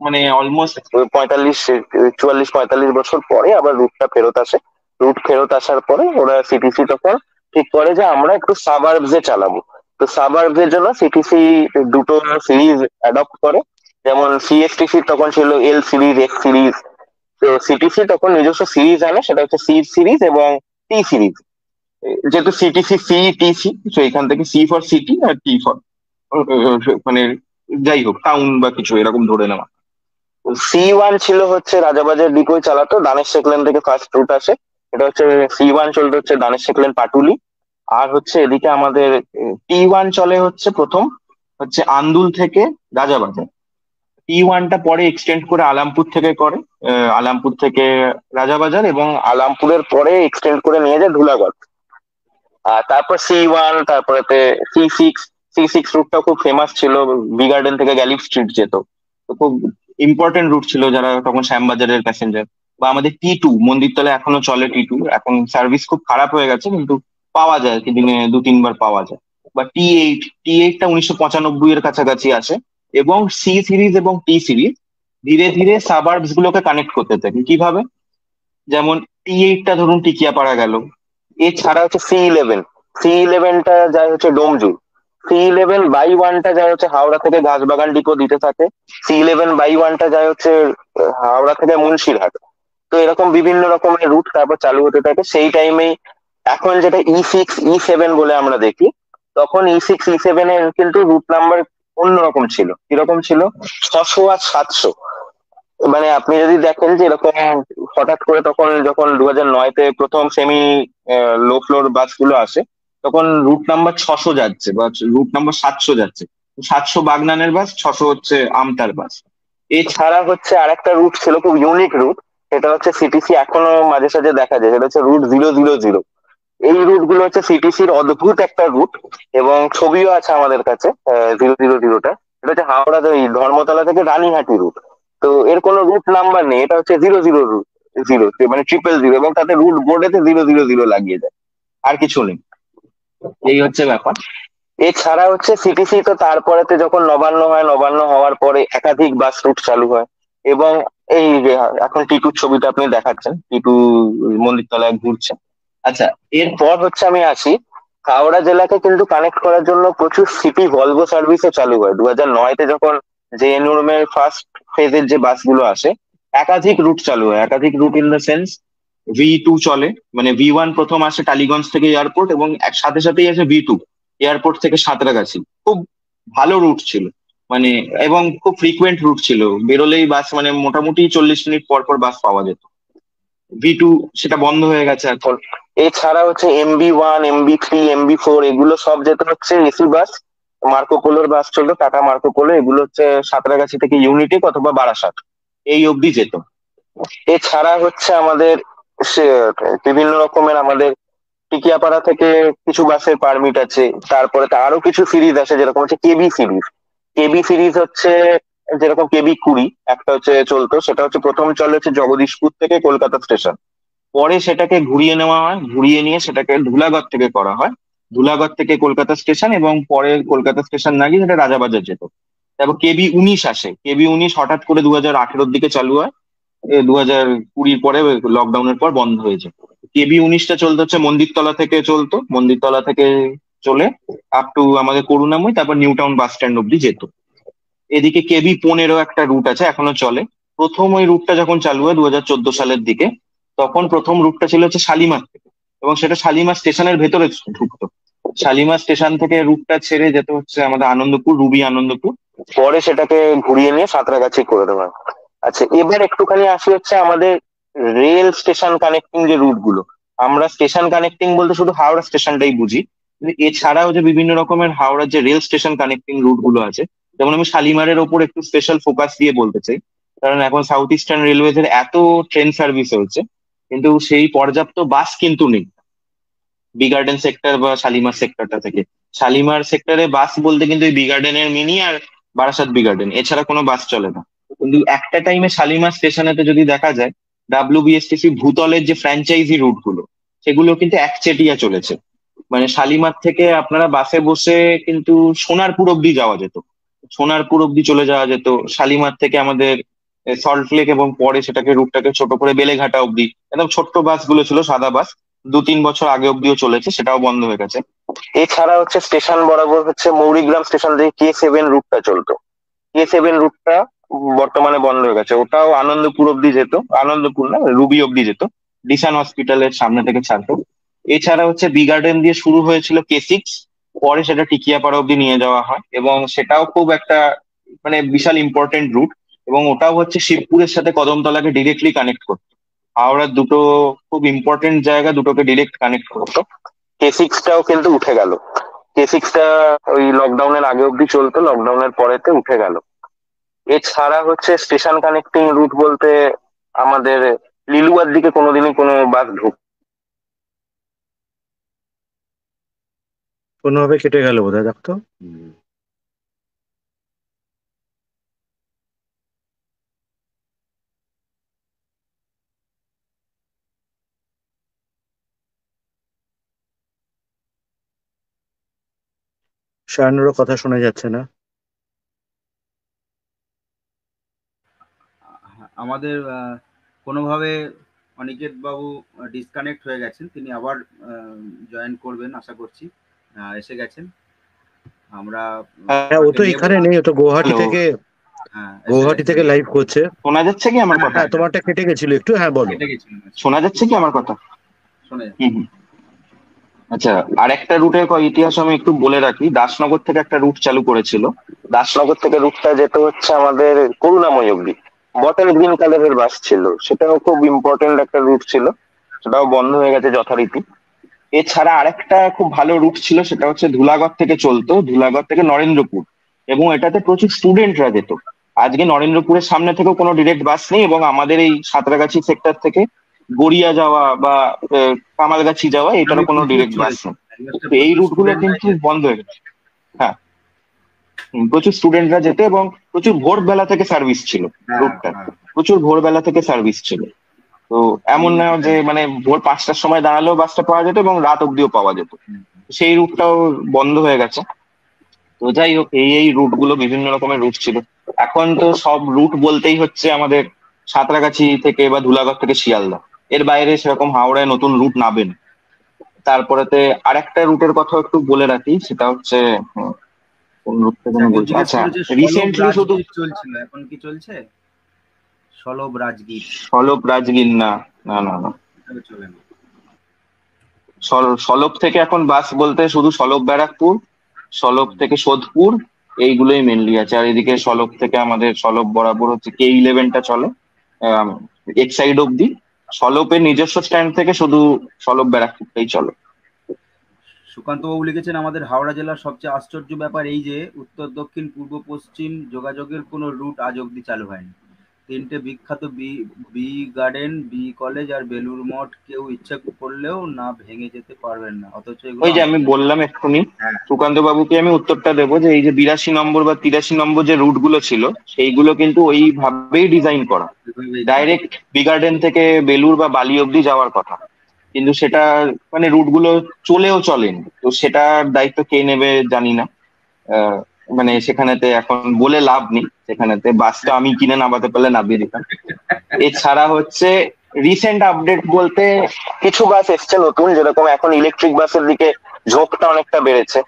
মানে অলমোস্ট 44-45 বছর পরে আবার রুটটা ফেরত আসে। রুট ফেরত আসার পরে ওরা সিটিসি তখন ঠিক করে যে আমরা একটু সাবার্বস এ চালাবো। তো সাবার্বস এর জন্য সিটিসি দুটো সিরিজ অ্যাডপ্ট করে। যেমন সিএসটিসি তখন ছিল এল সিরিজ, এক্স সিরিজ। তো সিটিসি তখন নিজস্ব সিরিজ আনে, সেটা হচ্ছে সি সিরিজ এবং টি সিরিজ। যেহেতু সিটিসি সি টিসি, তো এখান থেকে সি ফর সিটি আর টি ফর মানে যাই হোক টাউন বা কিছু এরকম ধরে নেওয়া। সি 1 ছিল হচ্ছে রাজাবাজার ডিপোয় চালাতো, দানেশ সেকলেন থেকে ফার্স্ট রুট আসে। এটা হচ্ছে সি 1 চলতে হচ্ছে দানেশ সেকলেন পাটুলি। আর হচ্ছে এদিকে আমাদের টি 1 চলে হচ্ছে প্রথম হচ্ছে আন্দুল থেকে রাজাবাজার। টি 1টা পরে এক্সটেন্ড করে আলামপুর থেকে করে, আলামপুর থেকে রাজাবাজার, এবং আলামপুরের পরে এক্সটেন্ড করে নিয়ে যায় ধুলাগড়। আর তারপর সি 1, তারপরে সি 6। সি 6 রুটটা খুব ফেমাস ছিল, বি গার্ডেন থেকে গ্যালিফ স্ট্রিট যেত। তো খুব ইম্পর্টেন্ট রুট ছিল যারা তখন শ্যামবাজারের প্যাসেঞ্জার। বা আমাদের টি 2, মন্দিরতলা এখনো চলে টি 2, এখন সার্ভিস খুব খারাপ হয়ে গেছে কিন্তু পাওয়া যায়, কি দিনে 2-3 বার পাওয়া যায়। বা টি 8টা 1995 এর কাছাকাছি আসে। এবং সি সিরিজ এবং টি সিরিজ ধীরে ধীরে সাবার্বস গুলোকে কানেক্ট করতে থাকে কিভাবে, যেমন টি 8টা ধরুন টিকিয়াপাড়া গেল। এছাড়া হচ্ছে সি 11টা যায় হচ্ছে ডোমজুড়। সি 11/1টা যায় হচ্ছে হাওড়া থেকে ঘাসবাগান ডিপো দিতে থাকে। সি 11/1টা যায় হচ্ছে হাওড়া থেকে মুন্সিরহাট। তো এরকম বিভিন্ন রকমের রুট তারপর চালু হতে থাকে সেই টাইমেই। এখন যেটা E6 E7 বলে আমরা দেখি, তখন E6 E7 এর কিন্তু রুট নাম্বার অন্যরকম ছিল। কিরকম ছিল? 600 আর 700। মানে আপনি যদি দেখেন যে এরকম হঠাৎ করে তখন যখন 2009-তে প্রথম সেমি লো ফ্লোর বাসগুলো আসে, তখন রুট নাম্বার 600 যাচ্ছে বা রুট নাম্বার 700 যাচ্ছে। 700 বাগনানের বাস, 600 হচ্ছে আমতার বাস। এছাড়া হচ্ছে আরেকটা রুট ছিল খুব ইউনিক রুট, সেটা হচ্ছে সিটিসি এখনো মাঝে সাঝে দেখা যায়, সেটা হচ্ছে রুট 000। এই রুট গুলো হচ্ছে সিটিসির অদ্ভুত একটা রুট, এবং ছবিও আছে আমাদের কাছে 000টা। এটা হচ্ছে হাওড়া ওই ধর্মতলা থেকে রানীহাটি রুট। তো এর কোনো রুট নাম্বার নেই, এটা হচ্ছে 00 রুট, 0 মানে 000, এবং তাতে রুট বোর্ডেতে 000 লাগিয়ে দেয়, আর কিছু নেই। এই হচ্ছে ব্যাপার। এছাড়া হচ্ছে সিটিসি তো তারপরেতে যখন নবান্ন হয়, নবান্ন হওয়ার পরে একাধিক বাস রুট চালু হয়। এবং এই যে এখন টি 2 ছবিটা আপনি দেখাচ্ছেন, টি 2 মন্দির তলায় ঘুরছে। আচ্ছা, এরপর হচ্ছে আমি আসি, হাওড়া জেলাকে কিন্তু কানেক্ট করার জন্য প্রচুর সিটি ভলভো সার্ভিসও চালু হয় 2009-তে, যখন জেএনইউএম ফার্স্ট ফেজের যে বাসগুলো আসে। একাধিক রুট চালু হয়, একাধিক root in the sense V2 চলে, মানে V1 প্রথম আসে টালিগঞ্জ থেকে এয়ারপোর্ট, এবং সাথে সাথেই আসে V2 এয়ারপোর্ট থেকে সাঁতরাগাছি। খুব ভালো রুট ছিল মানে, এবং খুব ফ্রিকুয়েন্ট রুট ছিল, বেরোলেই বাস মানে মোটামুটি 40 মিনিট পর পর বাস পাওয়া যেত। V2 সেটা বন্ধ হয়ে গেছে এখন। এছাড়া হচ্ছে MB1, MB3, MB4 এগুলো সব যেত হচ্ছে এসি বাস। মার্কোপোলোর বাস চলতো, টাটা মার্কোপোলো, এগুলো হচ্ছে সাঁতরাগাছি থেকে ইউনিটেক অথবা বারাসাত এই অবধি যেত। এছাড়া হচ্ছে আমাদের সে বিভিন্ন রকমের আমাদের টিকিয়াপাড়া থেকে কিছু বাসের পারমিট আছে, তারপরে তো আরো কিছু সিরিজ আছে, যেরকম হচ্ছে কেবি সিরিজ। কেবি সিরিজ হচ্ছে যেরকম কেবি 20 একটা হচ্ছে চলতো, সেটা হচ্ছে প্রথম চলে হচ্ছে জগদীশপুর থেকে কলকাতা স্টেশন, পরে সেটাকে ঘুরিয়ে নেওয়া হয়, ঘুরিয়ে নিয়ে সেটাকে ধুলাগড় থেকে করা হয়, ধুলাগড় থেকে কলকাতা স্টেশন, এবং পরে কলকাতা স্টেশন না গিয়ে সেটা রাজাবাজার যেত। তারপর কেবি 19 আসে, কেবি 19 হঠাৎ করে 2018-র দিকে চালু হয়, 2020-র পরে লকডাউনের পর বন্ধ হয়েছে। কেবি 19টা চলতে হচ্ছে মন্দিরতলা থেকে, চলতো মন্দিরতলা থেকে চলে আপ টু আমাদের করুণাময়ী, তারপর নিউ টাউন বাস স্ট্যান্ড অব্দি যেত। এদিকে কেবি 15 একটা রুট আছে, এখনো চলে। প্রথম ওই রুটটা যখন চালু হয় 2014 সালের দিকে, তখন প্রথম রুটটা ছিল হচ্ছে শালিমার থেকে, এবং সেটা শালিমার স্টেশনের ভেতরে ঢুকতো। শালিমার স্টেশন থেকে রুটটা ছেড়ে যেতে হচ্ছে আমাদের আনন্দপুর, রুবি আনন্দপুর, পরে সেটাকে ঘুরিয়ে নিয়ে সাঁতরাগাছি করে দেওয়া হয়। আচ্ছা, এবার একটুখানি আসি হচ্ছে আমাদের রেল স্টেশন কানেক্টিং যে রুট গুলো। আমরা স্টেশন কানেক্টিং বলতে শুধু হাওড়া স্টেশনটাই বুঝি, কিন্তু এছাড়াও যে বিভিন্ন রকমের হাওড়ার যে রেল স্টেশন কানেক্টিং রুট গুলো আছে, যেমন আমি শালিমারের ওপর একটু স্পেশাল ফোকাস দিয়ে বলতে চাই। কারণ এখন সাউথ ইস্টার্ন রেলওয়েজ এর এত ট্রেন সার্ভিস হচ্ছে, কিন্তু সেই পর্যাপ্ত বাস কিন্তু নেই বি গার্ডেন সেক্টর বা শালিমার সেক্টরটা থেকে। শালিমার সেক্টরে বাস বলতে কিন্তু ওই বি গার্ডেনের মিনি আর বারাসাত বি গার্ডেন, এছাড়া কোনো বাস চলে না। কিন্তু একটা টাইমে শালিমার স্টেশনেতে যদি দেখা যায়, ডাব্লিউবিএসটিসি ভূতলের যে ফ্র্যাঞ্চাইজি রুট গুলো, সেগুলো কিন্তু একচেটিয়া চলেছে। মানে শালিমার থেকে আপনারা বাসে বসে কিন্তু সোনারপুর অব্দি যাওয়া যেত, সোনারপুর অব্দি চলে যাওয়া যেত শালিমার থেকে আমাদের সল্টলেক, এবং পরে সেটাকে রুটটাকে ছোট করে বেলেঘাটা অব্দি। একদম ছোট্ট বাসগুলো ছিল, সাদা বাস, 2-3 বছর আগে অব্দিও চলেছে, সেটাও বন্ধ হয়ে গেছে। এছাড়া হচ্ছে স্টেশন বরাবর হচ্ছে মৌরিগ্রাম স্টেশন থেকে K7 রুটটা চলতো, K7 রুটটা বর্তমানে বন্ধ হয়ে গেছে, ওটাও আনন্দপুর অব্দি যেত, আনন্দপুর না রুবি অব্দি যেত, ডিসান হসপিটালের সামনে থেকে ছাড়তো। এছাড়া হচ্ছে বি গার্ডেন দিয়ে শুরু হয়েছিল K6, পরে সেটা টিকিয়াপাড়া অব্দি নিয়ে যাওয়া হয়, এবং সেটাও খুব একটা মানে বিশাল ইম্পর্টেন্ট রুট, এবং ওটাও হচ্ছে শিবপুরের সাথে কদমতলাকে ডিরেক্টলি কানেক্ট করতো। হাওড়ার দুটো খুব ইম্পর্টেন্ট জায়গা, দুটোকে ডিরেক্ট কানেক্ট করতো। K6টাও কিন্তু উঠে গেল, K6টা ওই লকডাউনের আগে অব্দি চলতো, লকডাউনের পরেতে উঠে গেল। এছাড়া হচ্ছে স্টেশন কানেক্টিং রুট বলতে আমাদের লিলুয়ার দিকে কোনোদিনই কোনো বাস কোনোভাবে কেটে গেল বোধহয়, দেখতো। শায়নেরও কথা শোনা যাচ্ছে না। আমাদের কোনোভাবে অনিকেত বাবু ডিসকানেক্ট হয়ে গেছেন, তিনি আবার জয়েন করবেন আশা করছি। এসে গেছেন, আমরা হ্যাঁ, ও ওনাকে তো নেব। এখানে নেই, ও তো গুয়াহাটি হ্যালো, থেকে, হ্যাঁ, এসে গুয়াহাটি গেছেন। থেকে লাইভ করছে। শোনা যাচ্ছে কি আমার হ্যাঁ, কথা? হ্যাঁ, হ্যাঁ, তোমারটা কেটে গেছিল একটু, হ্যাঁ বলো। কেটে গেছিল, শোনা যাচ্ছে কি আমার কথা? শোনা যাচ্ছে। হুম হুম। আচ্ছা, আর একটা রুটের ইতিহাস আমি একটু বলে রাখি। দাসনগর থেকে একটা রুট চালু করেছিল, দাসনগর থেকে রুটটা যেতে হচ্ছে আমাদের করুণাময়ী অব্দি, বটল গ্রিন কালারের বাস ছিল, সেটাও খুব ইম্পর্টেন্ট একটা রুট ছিল, সেটাও বন্ধ হয়ে গেছে যথারীতি। এছাড়া আরেকটা খুব ভালো রুট ছিল, সেটা হচ্ছে ধুলাগড় থেকে চলতো, ধুলাগড় থেকে নরেন্দ্রপুর, এবং এটাতে প্রচুর স্টুডেন্টরা যেত। আজকে নরেন্দ্রপুরের সামনে থেকেও কোনো ডিরেক্ট বাস নেই, এবং আমাদের এই সাঁতরাগাছি সেক্টর থেকে গড়িয়া যাওয়া বা কামালগাছি যাওয়া, আমি এটারও কোনো প্রচুর ডিরেক্ট বাস চলেছি, নেই। একমাত্র তো এই প্রচুর রুটগুলো স্টুডেন্টরাই কিন্তু যেত। বন্ধ হয়ে গেছে। হ্যাঁ, প্রচুর স্টুডেন্টরা যেত, এবং প্রচুর ভোরবেলা থেকে সার্ভিস ছিল হ্যাঁ, রুটটা, হ্যাঁ। প্রচুর ভোরবেলা থেকে সার্ভিস ছিল। তো আমি এমন না যে মানে ভোর 5টার সময় দাঁড়ালেও বাসটা পাওয়া যেত, এবং রাত অব্দিও পাওয়া যেত, সেই রুটটাও বন্ধ হয়ে গেছে। তো যাই হোক, এই রুট গুলো বিভিন্ন রকমের রুট ছিল। এখন তো সব রুট বলতেই হচ্ছে আমাদের সাঁতরাগাছি থেকে বা ধুলাগড় থেকে শিয়ালদা, এর বাইরে সেরকম হাওড়ায় নতুন রুট নাবেন। তারপরেতে আরেকটা রুটের কথা একটু বলে রাখি, সেটা হচ্ছে কোন রুটটা যেন একজন বলছি, জিজ্ঞেস আচ্ছা করেছে সলব রিসেন্টলি শুধু রাজগীর চলছিল, এখন কি চলছে? সলব রাজগীর সলপ রাজগীর না, না না না, তবে চলে না। সলপ থেকে এখন বাস বলতে শুধু সলপ ব্যারাকপুর, সলপ থেকে সোদপুর, এইগুলোই মেনলি আছে। আর এদিকে সলপ থেকে আমাদের সলপ বরাবর হচ্ছে K11টা চলে এক্সাইড অব্দি। সলপের নিজস্ব স্ট্যান্ড থেকে শুধু সলপ ব্যারাকপুরটাই চলে। সুকান্ত বাবু লিখেছেন, আমাদের হাওড়া জেলার সবচেয়ে আশ্চর্য ব্যাপার এই যে উত্তর দক্ষিণ পূর্ব পশ্চিম যোগাযোগের কোনো রুট আজ অব্দি চালু হয়নি। তিনটে বিখ্যাত বি গার্ডেন, বি কলেজ আর বেলুর মঠ কেউ ইচ্ছা করলেও না ভেঙে যেতে পারবেন না, অথচ এগুলো ওই যে আমি বললাম এক্ষুনি হ্যাঁ, সুকান্ত বাবুকে আমি উত্তরটা দেবো যে এই যে 82 নম্বর বা 83 নম্বর যে রুট গুলো ছিল সেইগুলো কিন্তু ওইভাবেই ডিজাইন করা, এভাবেই ছিল। ডাইরেক্ট বি গার্ডেন থেকে বেলুর বা বালি অব্দি যাওয়ার কথা, কিন্তু সেটা মানে রুট গুলো চলেও চলেনি, তো সেটার দায়িত্ব কে নেবে জানি না। আহ, মানে সেখানেতে এখন বলে লাভ নেই, সেখানেতে বাসটা আমি কিনে নামাতে পারলে নামিয়ে দিতাম। এছাড়া হচ্ছে রিসেন্ট আপডেট বলতে কিছু বাস এসছে নতুন, যেরকম এখন ইলেকট্রিক বাসের দিকে ঝোঁকটা অনেকটা বেড়েছে।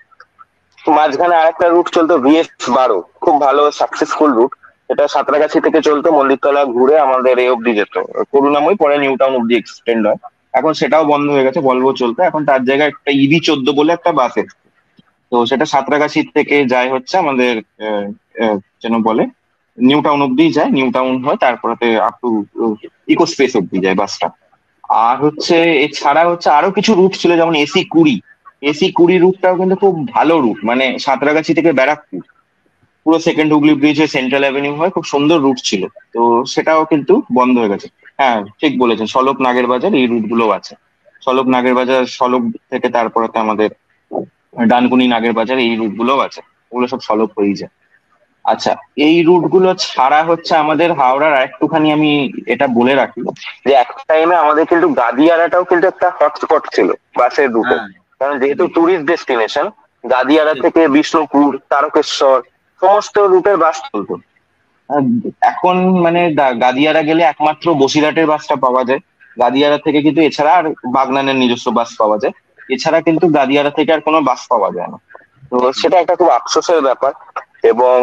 মাঝখানে আরেকটা রুট চলতো VS12, খুব ভালো সাকসেসফুল রুট। এটা সাঁতরাগাছি থেকে চলতো, মন্দিরতলা ঘুরে আমাদের এ অব্দি যেত, করুণাময়, পরে নিউ টাউন অব্দি এক্সটেন্ড হয়। এখন সেটাও বন্ধ হয়ে গেছে, ভলভো চলতো, এখন তার জায়গায় একটা EV14 বলে একটা বাস এসেছে। তো সেটা সাঁতরাগাছি থেকে যায় হচ্ছে আমাদের যেন বলে নিউ টাউন অব্দি যায়, নিউ টাউন হয়, তারপরে আপ টু ইকো স্পেস অব্দি যায় বাসটা। আর হচ্ছে এছাড়া হচ্ছে আরো কিছু রুট ছিল, যেমন এসি 20 রুটটাও কিন্তু খুব ভালো রুট, মানে সাঁতরাগাছি থেকে ব্যারাকপুর পুরো সেকেন্ড হুগলি ব্রিজ হয়ে সেন্ট্রাল অ্যাভিনিউ হয়, খুব সুন্দর রুট ছিল। তো সেটাও কিন্তু বন্ধ হয়ে গেছে। হ্যাঁ ঠিক বলেছেন, সলপ নাগের বাজার এই রুট গুলো আছে, সলপ নাগের বাজার, সলপ থেকে তারপরে তো আমাদের ডানকুনি নাগের বাজার এই রুট গুলোও আছে, ওগুলো সব সলপ হয়েই যায়। আচ্ছা, এই রুট গুলো ছাড়া হচ্ছে আমাদের হাওড়ার আরেকটুখানি আমি এটা বলে রাখি যে এক টাইমে আমাদের কিন্তু গাদিয়ারাটাও কিন্তু একটা হটস্পট ছিল বাসের রুটে, হ্যাঁ, কারণ যেহেতু টুরিস্ট ডেস্টিনেশন, গাদিয়ারা ঠিক। থেকে বিষ্ণুপুর, তারকেশ্বর সমস্ত রুটের বাস চলতো। আর এখন মানে গাদিয়ারা গেলে একমাত্র বসিরহাটের বাসটা পাওয়া যায়, গাদিয়ারা থেকে কিন্তু এছাড়া আর বাগনানের নিজস্ব বাস পাওয়া যায়, এছাড়া কিন্তু গাদিয়ারা থেকে আর কোনো বাস পাওয়া যায় না। তো সেটা একটা খুব আফসোসের ব্যাপার। এবং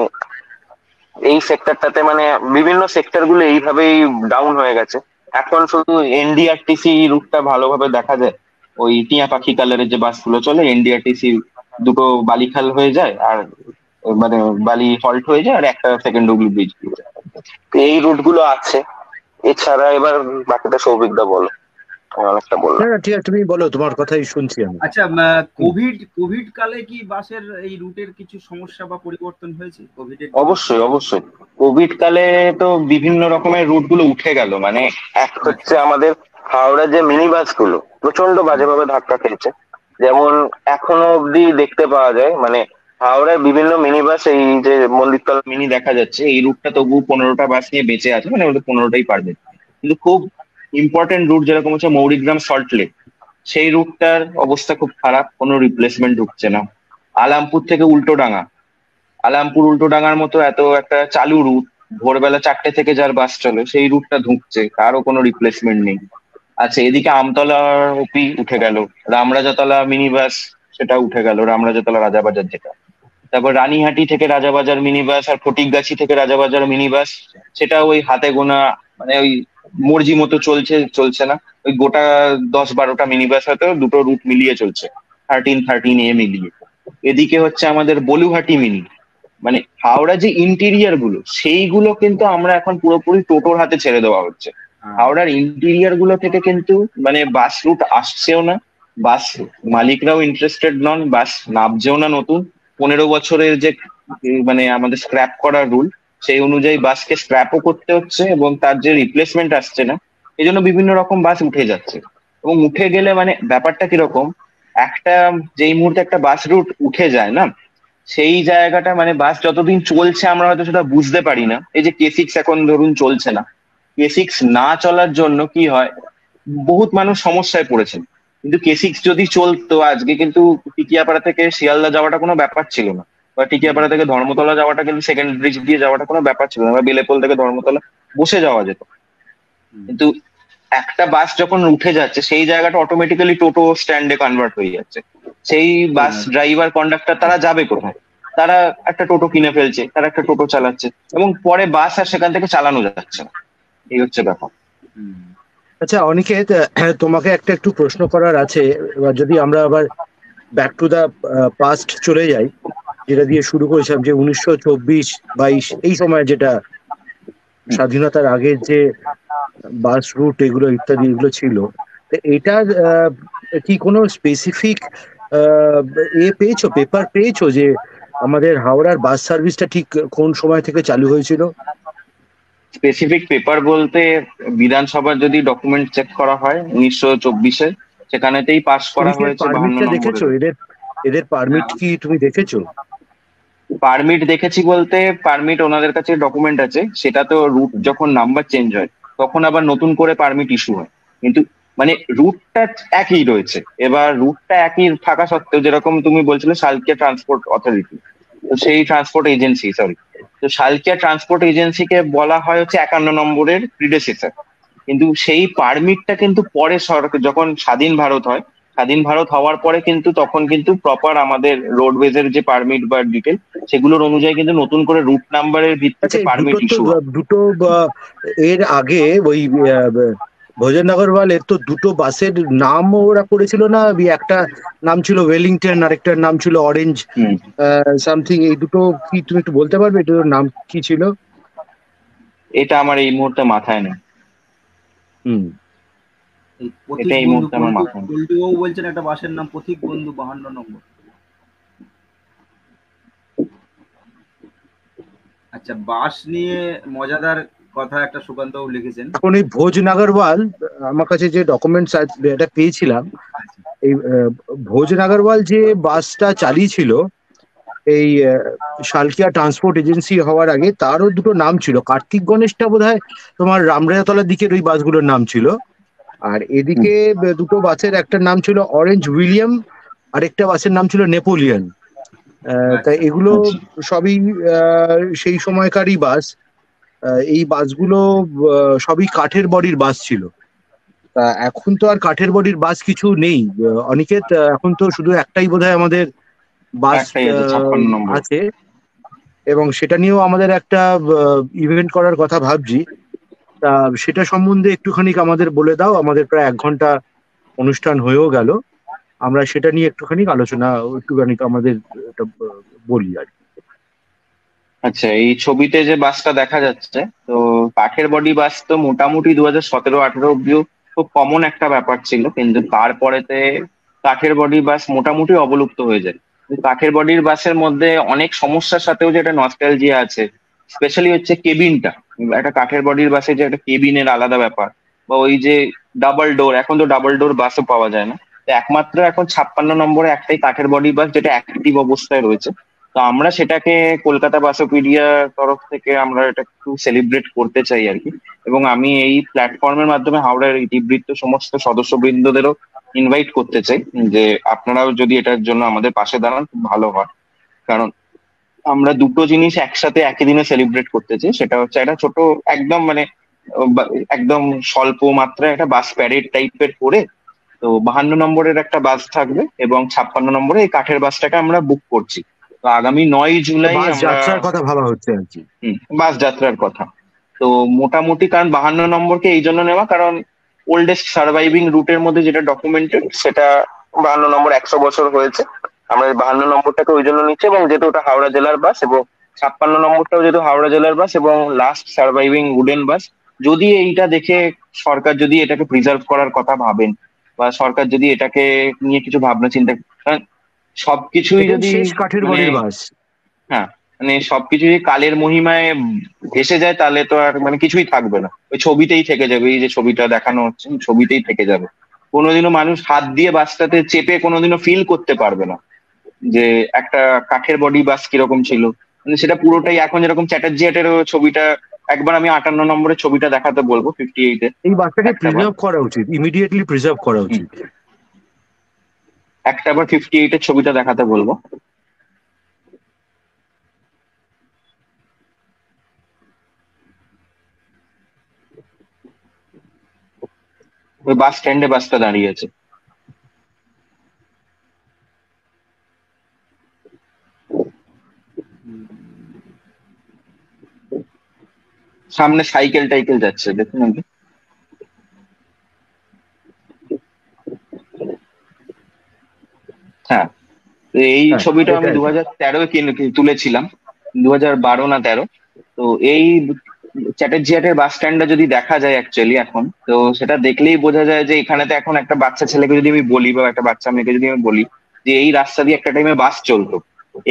এই সেক্টরটাতে মানে বিভিন্ন সেক্টর গুলো এইভাবেই ডাউন হয়ে গেছে। এখন শুধু NDRTC রুটটা ভালোভাবে দেখা যায়, ওই টিয়া পাখি কালারের যে বাসগুলো চলে NDRTC, দুটো বালিখাল হয়ে যায় আর মানে বালি হল্ট হয়ে যায়, আর একটা সেকেন্ড হুগলি ব্রিজ দিয়ে যায়। তো এই রুট গুলো আছে। এছাড়া এবার বাকিটা সৌভিকদা বলো, আমি অনেকটা না বললাম। না ঠিক আছে, তুমি বলো, তোমার কথাই শুনছি আমি। আচ্ছা, হুম। কোভিড কালে কি বাসের এই রুটের কিছু সমস্যা বা পরিবর্তন হয়েছে কোভিডের? অবশ্যই অবশ্যই, কোভিড কালে তো বিভিন্ন রকমের রুট গুলো উঠে গেল, মানে এক হচ্ছে আচ্ছা। আমাদের হাওড়ার যে মিনি বাস গুলো প্রচন্ড বাজেভাবে ধাক্কা খেয়েছে। যেমন এখনো অব্দি দেখতে পাওয়া যায়, মানে হাওড়ার বিভিন্ন মিনি বাস, এই যে মন্দিরতলা মিনি দেখা যাচ্ছে এই রুটটা তবু 15টা বাস নিয়ে বেঁচে আছে, মানে ওদের 15টাই পারবে। কিন্তু খুব ইম্পর্টেন্ট রুট যেরকম হচ্ছে মৌরিগ্রাম সল্টলেক, সেই রুটটার অবস্থা খুব খারাপ, কোনো রিপ্লেসমেন্ট ঢুকছে না। আলামপুর থেকে উল্টোডাঙ্গা, আলামপুর উল্টোডাঙ্গার মতো এত একটা চালু রুট, ভোরবেলা 4টে থেকে যার বাস চলে সেই রুটটা ধুঁকছে, তারও কোনো রিপ্লেসমেন্ট নেই। আচ্ছা, এদিকে আমতলা অপি উঠে গেল, রামরাজাতলা মিনি বাস সেটা উঠে গেল, রামরাজাতলা রাজাবাজার যেটা। তারপর রানীহাটি থেকে রাজাবাজার মিনি বাস আর ফটিকগাছি থেকে রাজাবাজার মিনি বাস, সেটা ওই হাতে গোনা, মানে ওই মর্জি মতো চলছে চলছে না, ওই গোটা 10-12টা মিনি বাস হয়তো দুটো রুট মিলিয়ে চলছে, 13 13 মিলিয়ে। এদিকে হচ্ছে আমাদের বলুহাটি মিনি, মানে হাওড়া যে ইন্টেরিয়ার গুলো সেইগুলো কিন্তু আমরা এখন পুরোপুরি টোটোর হাতে ছেড়ে দেওয়া হচ্ছে। হ্যাঁ, হাওড়ার ইন্টেরিয়ার গুলো থেকে কিন্তু মানে বাস রুট আসছেও না, বাস মালিকরাও ইন্টারেস্টেড নন, বাস নামছেও না নতুন। 15 বছরের যে মানে আমাদের স্ক্র্যাপ করার রুল, সেই অনুযায়ী বাসকে স্ক্র্যাপও করতে হচ্ছে এবং তার যে রিপ্লেসমেন্ট আসছে না, এই জন্য বিভিন্ন রকম বাস উঠে যাচ্ছে। এবং উঠে গেলে মানে ব্যাপারটা কিরকম, একটা যেই মুহূর্তে একটা বাস রুট উঠে যায় না, সেই জায়গাটা মানে বাস যতদিন চলছে আমরা হয়তো সেটা বুঝতে পারি না। এই যে K6 এখন ধরুন চলছে না, K6 না চলার জন্য কি হয়, বহুত মানুষ সমস্যায় পড়েছেন। কিন্তু K6 যদি চলতো আজকে কিন্তু টিকিয়াপাড়া থেকে শিয়ালদা যাওয়াটা কোনো ব্যাপার ছিল না, বা টিকিয়াপাড়া থেকে ধর্মতলা যাওয়াটা কিন্তু সেকেন্ড ব্রিজ দিয়ে যাওয়াটা কোনো ব্যাপার ছিল না, বা বেলেপোল থেকে ধর্মতলা বসে যাওয়া যেত। কিন্তু একটা বাস যখন উঠে যাচ্ছে সেই জায়গাটা অটোমেটিক্যালি টোটো স্ট্যান্ডে কনভার্ট হয়ে যাচ্ছে। সেই বাস ড্রাইভার কন্ডাক্টর তারা যাবে কোথায়, তারা একটা টোটো কিনে ফেলছে, তারা একটা টোটো চালাচ্ছে, এবং পরে বাস আর সেখান থেকে চালানো যাচ্ছে না, এই হচ্ছে ব্যাপার। আচ্ছা অনিকেত, তোমাকে একটা একটু প্রশ্ন করার আছে। এবার যদি আমরা আবার ব্যাক টু দা পাস্ট চলে যাই, যেটা দিয়ে শুরু করেছিলাম, যে 1924-22 এই সময়, যেটা স্বাধীনতার আগের যে বাস রুট এগুলো ইত্যাদি এগুলো ছিল, তো এটার কি কোনো স্পেসিফিক পেয়েছো, পেপার পেয়েছো যে আমাদের হাওড়ার বাস সার্ভিসটা ঠিক কোন সময় থেকে চালু হয়েছিল? স্পেসিফিক পেপার বলতে বিধানসভার যদি ডকুমেন্ট চেক করা হয় 1924-এ, সেখানেতেই পাস তুমি করা কি এর হয়েছে 52 পারমিটটা দেখেছো? নম্বরের। এদের এদের পারমিট কি তুমি দেখেছো? পারমিট দেখেছি বলতে, পারমিট ওনাদের কাছে ডকুমেন্ট আছে, সেটা তো রুট যখন নাম্বার চেঞ্জ হয় তখন আবার নতুন করে পারমিট ইস্যু হয়, কিন্তু মানে রুটটা একই রয়েছে। এবার রুটটা একই থাকা সত্ত্বেও, যেরকম তুমি বলছিলে শালকিয়া ট্রান্সপোর্ট অথরিটি, তো সেই ট্রান্সপোর্ট এজেন্সি, সরি, তো শালকিয়া ট্রান্সপোর্ট এজেন্সিকে বলা হয় হচ্ছে 51 নম্বরের প্রিডেসেসর। কিন্তু সেই পারমিটটা কিন্তু পরে সরকার যখন স্বাধীন ভারত হয়, স্বাধীন ভারত হওয়ার পরে কিন্তু তখন কিন্তু প্রপার আমাদের রোডওয়েজের যে পারমিট বা ডিটেল, সেগুলোর অনুযায়ী কিন্তু নতুন করে রুট নাম্বারের ভিত্তিতে আচ্ছা, এই পারমিট ইস্যু হয়। দুটো এর আগে ওই ভোজন আগরওয়ালের তো দুটো বাসের নাম ওরা করেছিল না? একটা নাম ছিল ওয়েলিংটন, আরেকটার নাম ছিল অরেঞ্জ হুম। সামথিং। এই দুটো কি তুমি একটু বলতে পারবে এটার নাম কি ছিল? এটা আমার এই মুহূর্তে মাথায় নেই। হুম। এই এটা পথিক এই বন্ধু মুহূর্তে আমার মাথায় নেই। পল্টু বাবু বলছেন একটা বাসের নাম পথিক বন্ধু 52 নম্বর। আচ্ছা, বাস নিয়ে মজাদার কথা একটা সুকান্ত বাবু লিখেছেন। এখন এই ভোজ নাগরওয়াল, আমার কাছে যে ডকুমেন্টস এটা পেয়েছিলাম, এই ভোজ নাগরওয়াল যে বাসটা চালিয়েছিল এই শালকিয়া ট্রান্সপোর্ট এজেন্সি হওয়ার আগে, তারও দুটো নাম ছিল। কার্তিক গণেশটা বোধহয় তোমার রামরাজাতলার দিকের ওই বাসগুলোর নাম ছিল, আর হুম। এদিকে দুটো বাসের একটা নাম ছিল অরেঞ্জ উইলিয়াম, আরেকটা বাসের নাম ছিল নেপোলিয়ন। তাই আচ্ছা, এগুলো আচ্ছা। সবই সেই সময়কারই বাস। এই বাসগুলো সবই কাঠের বডির বাস ছিল। তা এখন তো আর কাঠের বডির বাস কিছু নেই। অনিকেত, এখন তো শুধু একটাই বোধহয় আমাদের বাস একটাই আছে 56 নম্বর। আছে, এবং সেটা নিয়েও আমাদের একটা ইভেন্ট করার কথা ভাবছি। তা সেটা সম্বন্ধে একটুখানি আমাদের বলে দাও। আমাদের প্রায় 1 ঘন্টা অনুষ্ঠান হয়েও গেল, আমরা সেটা নিয়ে একটুখানি আলোচনা, একটুখানি আমাদের এটা বলি আর কি। আচ্ছা, এই ছবিতে যে বাসটা দেখা যাচ্ছে, তো কাঠের বডি বাস তো মোটামুটি 2017-18 অব্দিও খুব কমন একটা ব্যাপার ছিল, কিন্তু তারপরেতে কাঠের বডি বাস মোটামুটি অবলুপ্ত হয়ে যায়। কিন্তু কাঠের বডির বাসের মধ্যে অনেক সমস্যার সাথেও যেটা নস্টালজিয়া আছে, স্পেশালি হচ্ছে কেবিনটা। একটা কাঠের বডির বাসে যে একটা কেবিনের আলাদা ব্যাপার, বা ওই যে ডাবল ডোর, এখন তো ডাবল ডোর বাসও পাওয়া যায় না, তো একমাত্র এখন 56 নম্বরে একটাই কাঠের বডি বাস যেটা অ্যাক্টিভ অবস্থায় রয়েছে। তো আমরা সেটাকে কলকাতা বাসোপিডিয়ার তরফ থেকে আমরা এটা একটু সেলিব্রেট করতে চাই আর কি। এবং আমি এই প্ল্যাটফর্মের মাধ্যমে হাওড়ার ইতিবৃত্ত সমস্ত সদস্যবৃন্দদেরও ইনভাইট করতে চাই যে আপনারাও যদি এটার জন্য আমাদের পাশে দাঁড়ান খুব ভালো হয়। কারণ আমরা দুটো জিনিস একসাথে একই দিনে সেলিব্রেট করতে চাই। সেটা হচ্ছে একটা ছোট, একদম মানে একদম স্বল্প মাত্রায় একটা বাস প্যারেড টাইপের করে, তো 52 নম্বরের একটা বাস থাকবে এবং 56 নম্বরে এই কাঠের বাসটাকে আমরা বুক করছি। তো আগামী 9 জুলাই বাস আমরা যাত্রার কথা ভাবা হচ্ছে আর কি। বাস যাত্রার কথা। তো মোটামুটি কারণ 52 নম্বরকে এই জন্য নেওয়া, কারণ ওল্ডেস্ট সার্ভাইভিং রুটের মধ্যে যেটা ডকুমেন্টেড সেটা 52 নম্বর, 100 বছর হয়েছে। আমরা 52 নম্বরটাকে ওই জন্য নিচ্ছি, এবং যেহেতু ওটা হাওড়া জেলার বাস, এবং 56 নম্বরটাও যেহেতু হাওড়া জেলার বাস এবং লাস্ট সার্ভাইভিং উডেন বাস। যদি এইটা দেখে সরকার যদি এটাকে প্রিজার্ভ করার কথা ভাবেন, বা সরকার যদি এটাকে নিয়ে কিছু ভাবনা চিন্তা, কারণ সবকিছুই এটাই যদি শেষ কাঠের মানে, বডির বাস। হ্যাঁ, মানে সবকিছু যদি কালের মহিমায় ভেসে যায় তাহলে তো আর মানে কিছুই থাকবে না, ওই ছবিতেই থেকে যাবে। এই যে ছবিটা দেখানো হচ্ছে ছবিতেই থেকে যাবে। কোনোদিনও মানুষ হাত দিয়ে বাসটাতে চেপে কোনোদিনও ফিল করতে পারবে না যে একটা কাঠের বডি বাস কিরকম ছিল। মানে সেটা পুরোটাই এখন যেরকম চ্যাটার্জি হাটের ছবিটা, একবার আমি 58 নম্বরের ছবিটা দেখাতে বলবো, 58-এ এই বাসটাকে একটা বার। প্রিজার্ভ করা উচিত, ইমিডিয়েটলি প্রিজার্ভ করা হুম, উচিত। একটা বার 58-এর ছবিটা দেখাতে বলবো। ওই বাস স্ট্যান্ডে বাসটা দাঁড়িয়ে আছে, সামনে সাইকেল টাইকেল যাচ্ছে, দেখুন আপনি। হ্যাঁ, তো এই হ্যাঁ, ছবিটা এটা আমি এটা 2013-এ তুলেছিলাম, 2012 না 13। তো এই চ্যাটার্জি হাটের বাস স্ট্যান্ডটা যদি দেখা যায় অ্যাকচুয়ালি এখন, তো সেটা দেখলেই বোঝা যায় যে এখানে তো এখন একটা বাচ্চা ছেলেকে যদি আমি বলি, বা একটা বাচ্চা মেয়েকে যদি আমি বলি যে এই রাস্তা দিয়ে একটা টাইমে বাস চলতো,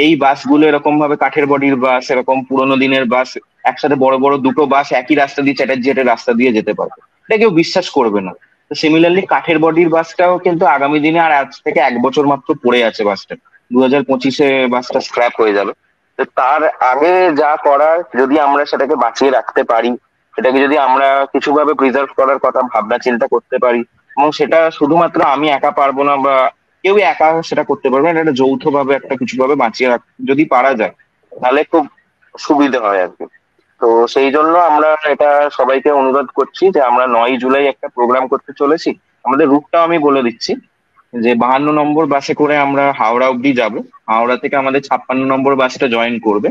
এই বাসগুলো এরকম ভাবে কাঠের বডির বাস, এরকম পুরোনো দিনের বাস একসাথে বড় বড় দুটো বাস একই রাস্তা দিয়ে চ্যাটার্জি হাটের রাস্তা দিয়ে যেতে পারবে, এটা কেউ বিশ্বাস করবে না। তো সিমিলারলি কাঠের বডির বাসটাও কিন্তু আগামী দিনে, আর আজ থেকে 1 বছর মাত্র পড়ে আছে বাসটা, 2025-এ বাসটা স্ক্র্যাপ হয়ে যাবে। তো তার আগে যা করার, যদি আমরা সেটাকে বাঁচিয়ে রাখতে পারি, সেটাকে যদি আমরা কিছুভাবে প্রিজার্ভ করার কথা ভাবনা চিন্তা করতে পারি, এবং সেটা শুধুমাত্র আমি একা পারবো না বা কেউ একা সেটা করতে পারবে না, এটা যৌথভাবে একটা কিছুভাবে বাঁচিয়ে রাখ যদি পারা যায়, তাহলে খুব সুবিধা হয় আর কি। তো সেই জন্য আমরা এটা সবাইকে অনুরোধ করছি যে আমরা 9 জুলাই একটা প্রোগ্রাম করতে চলেছি। আমাদের রুটটাও আমি বলে দিচ্ছি, যে 52 নম্বর বাসে করে আমরা হাওড়া অব্দি যাব। হাওড়া থেকে আমাদের 56 নম্বর বাসটা জয়েন করবে,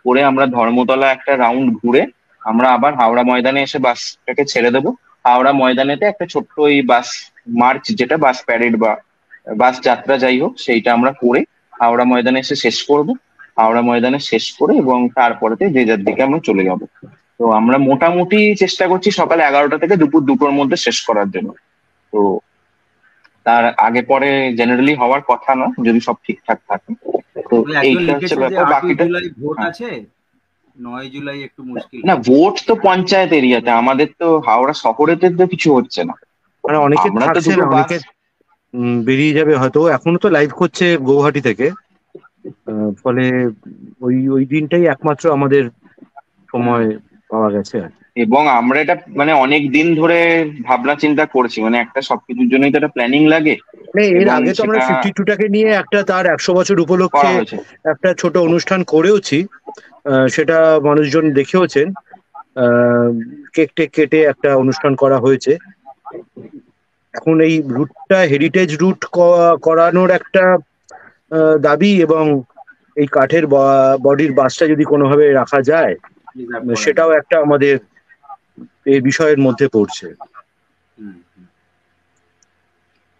করে আমরা ধর্মতলা একটা রাউন্ড ঘুরে আমরা আবার হাওড়া ময়দানে এসে বাসটাকে ছেড়ে দেবো। হাওড়া ময়দানেতে একটা ছোট্ট এই বাস মার্চ, যেটা বাস প্যারেড বা বাস যাত্রা যাই হোক, সেইটা আমরা করে হাওড়া ময়দানে এসে শেষ করব। হাওড়া ময়দানে শেষ করে এবং তারপরেতে যে যার দিকে আমরা চলে যাব। তো আমরা মোটামুটি চেষ্টা করছি সকাল 11টা থেকে দুপুর 2টোর মধ্যে শেষ করার জন্য। তো তার আগে পরে জেনারেলি হওয়ার কথা না, যদি সব ঠিকঠাক থাকে। তো এইটা হচ্ছে ব্যাপার। বাকিটা ভোট হ্যাঁ। আছে, 9 জুলাই একটু মুশকিল। না, ভোট তো পঞ্চায়েত এরিয়াতে, আমাদের তো হাওড়া শহরেতে তো কিছু হচ্ছে না। মানে অনেকে আমরা তো থাকছে দুটো না, বাস, অনেকে বেরিয়ে যাবে হয়তো, এখনো তো লাইভ করছে গৌহাটি থেকে। ফলে ওই ওই দিনটাই একমাত্র আমাদের সময় পাওয়া গেছে আর কি। এবং আমরা এটা মানে অনেক দিন ধরে ভাবনা চিন্তা করছি, মানে একটা সবকিছুর জন্যই তো একটা প্ল্যানিং লাগে। মানে এর এবং আগে তো আমরা সেটা 52টাকে নিয়ে একটা তার 100 বছর উপলক্ষে করা হয়েছে। একটা ছোট অনুষ্ঠান করেওছি, সেটা মানুষজন দেখেওছেন। কেক টেক কেটে একটা অনুষ্ঠান করা হয়েছে। এখন এই রুটটা হেরিটেজ রুট করানোর একটা দাবি, এবং এই কাঠের বডির বাসটা যদি কোনোভাবে রাখা যায়, সেটাও একটা আমাদের এই বিষয়ের মধ্যে পড়ছে।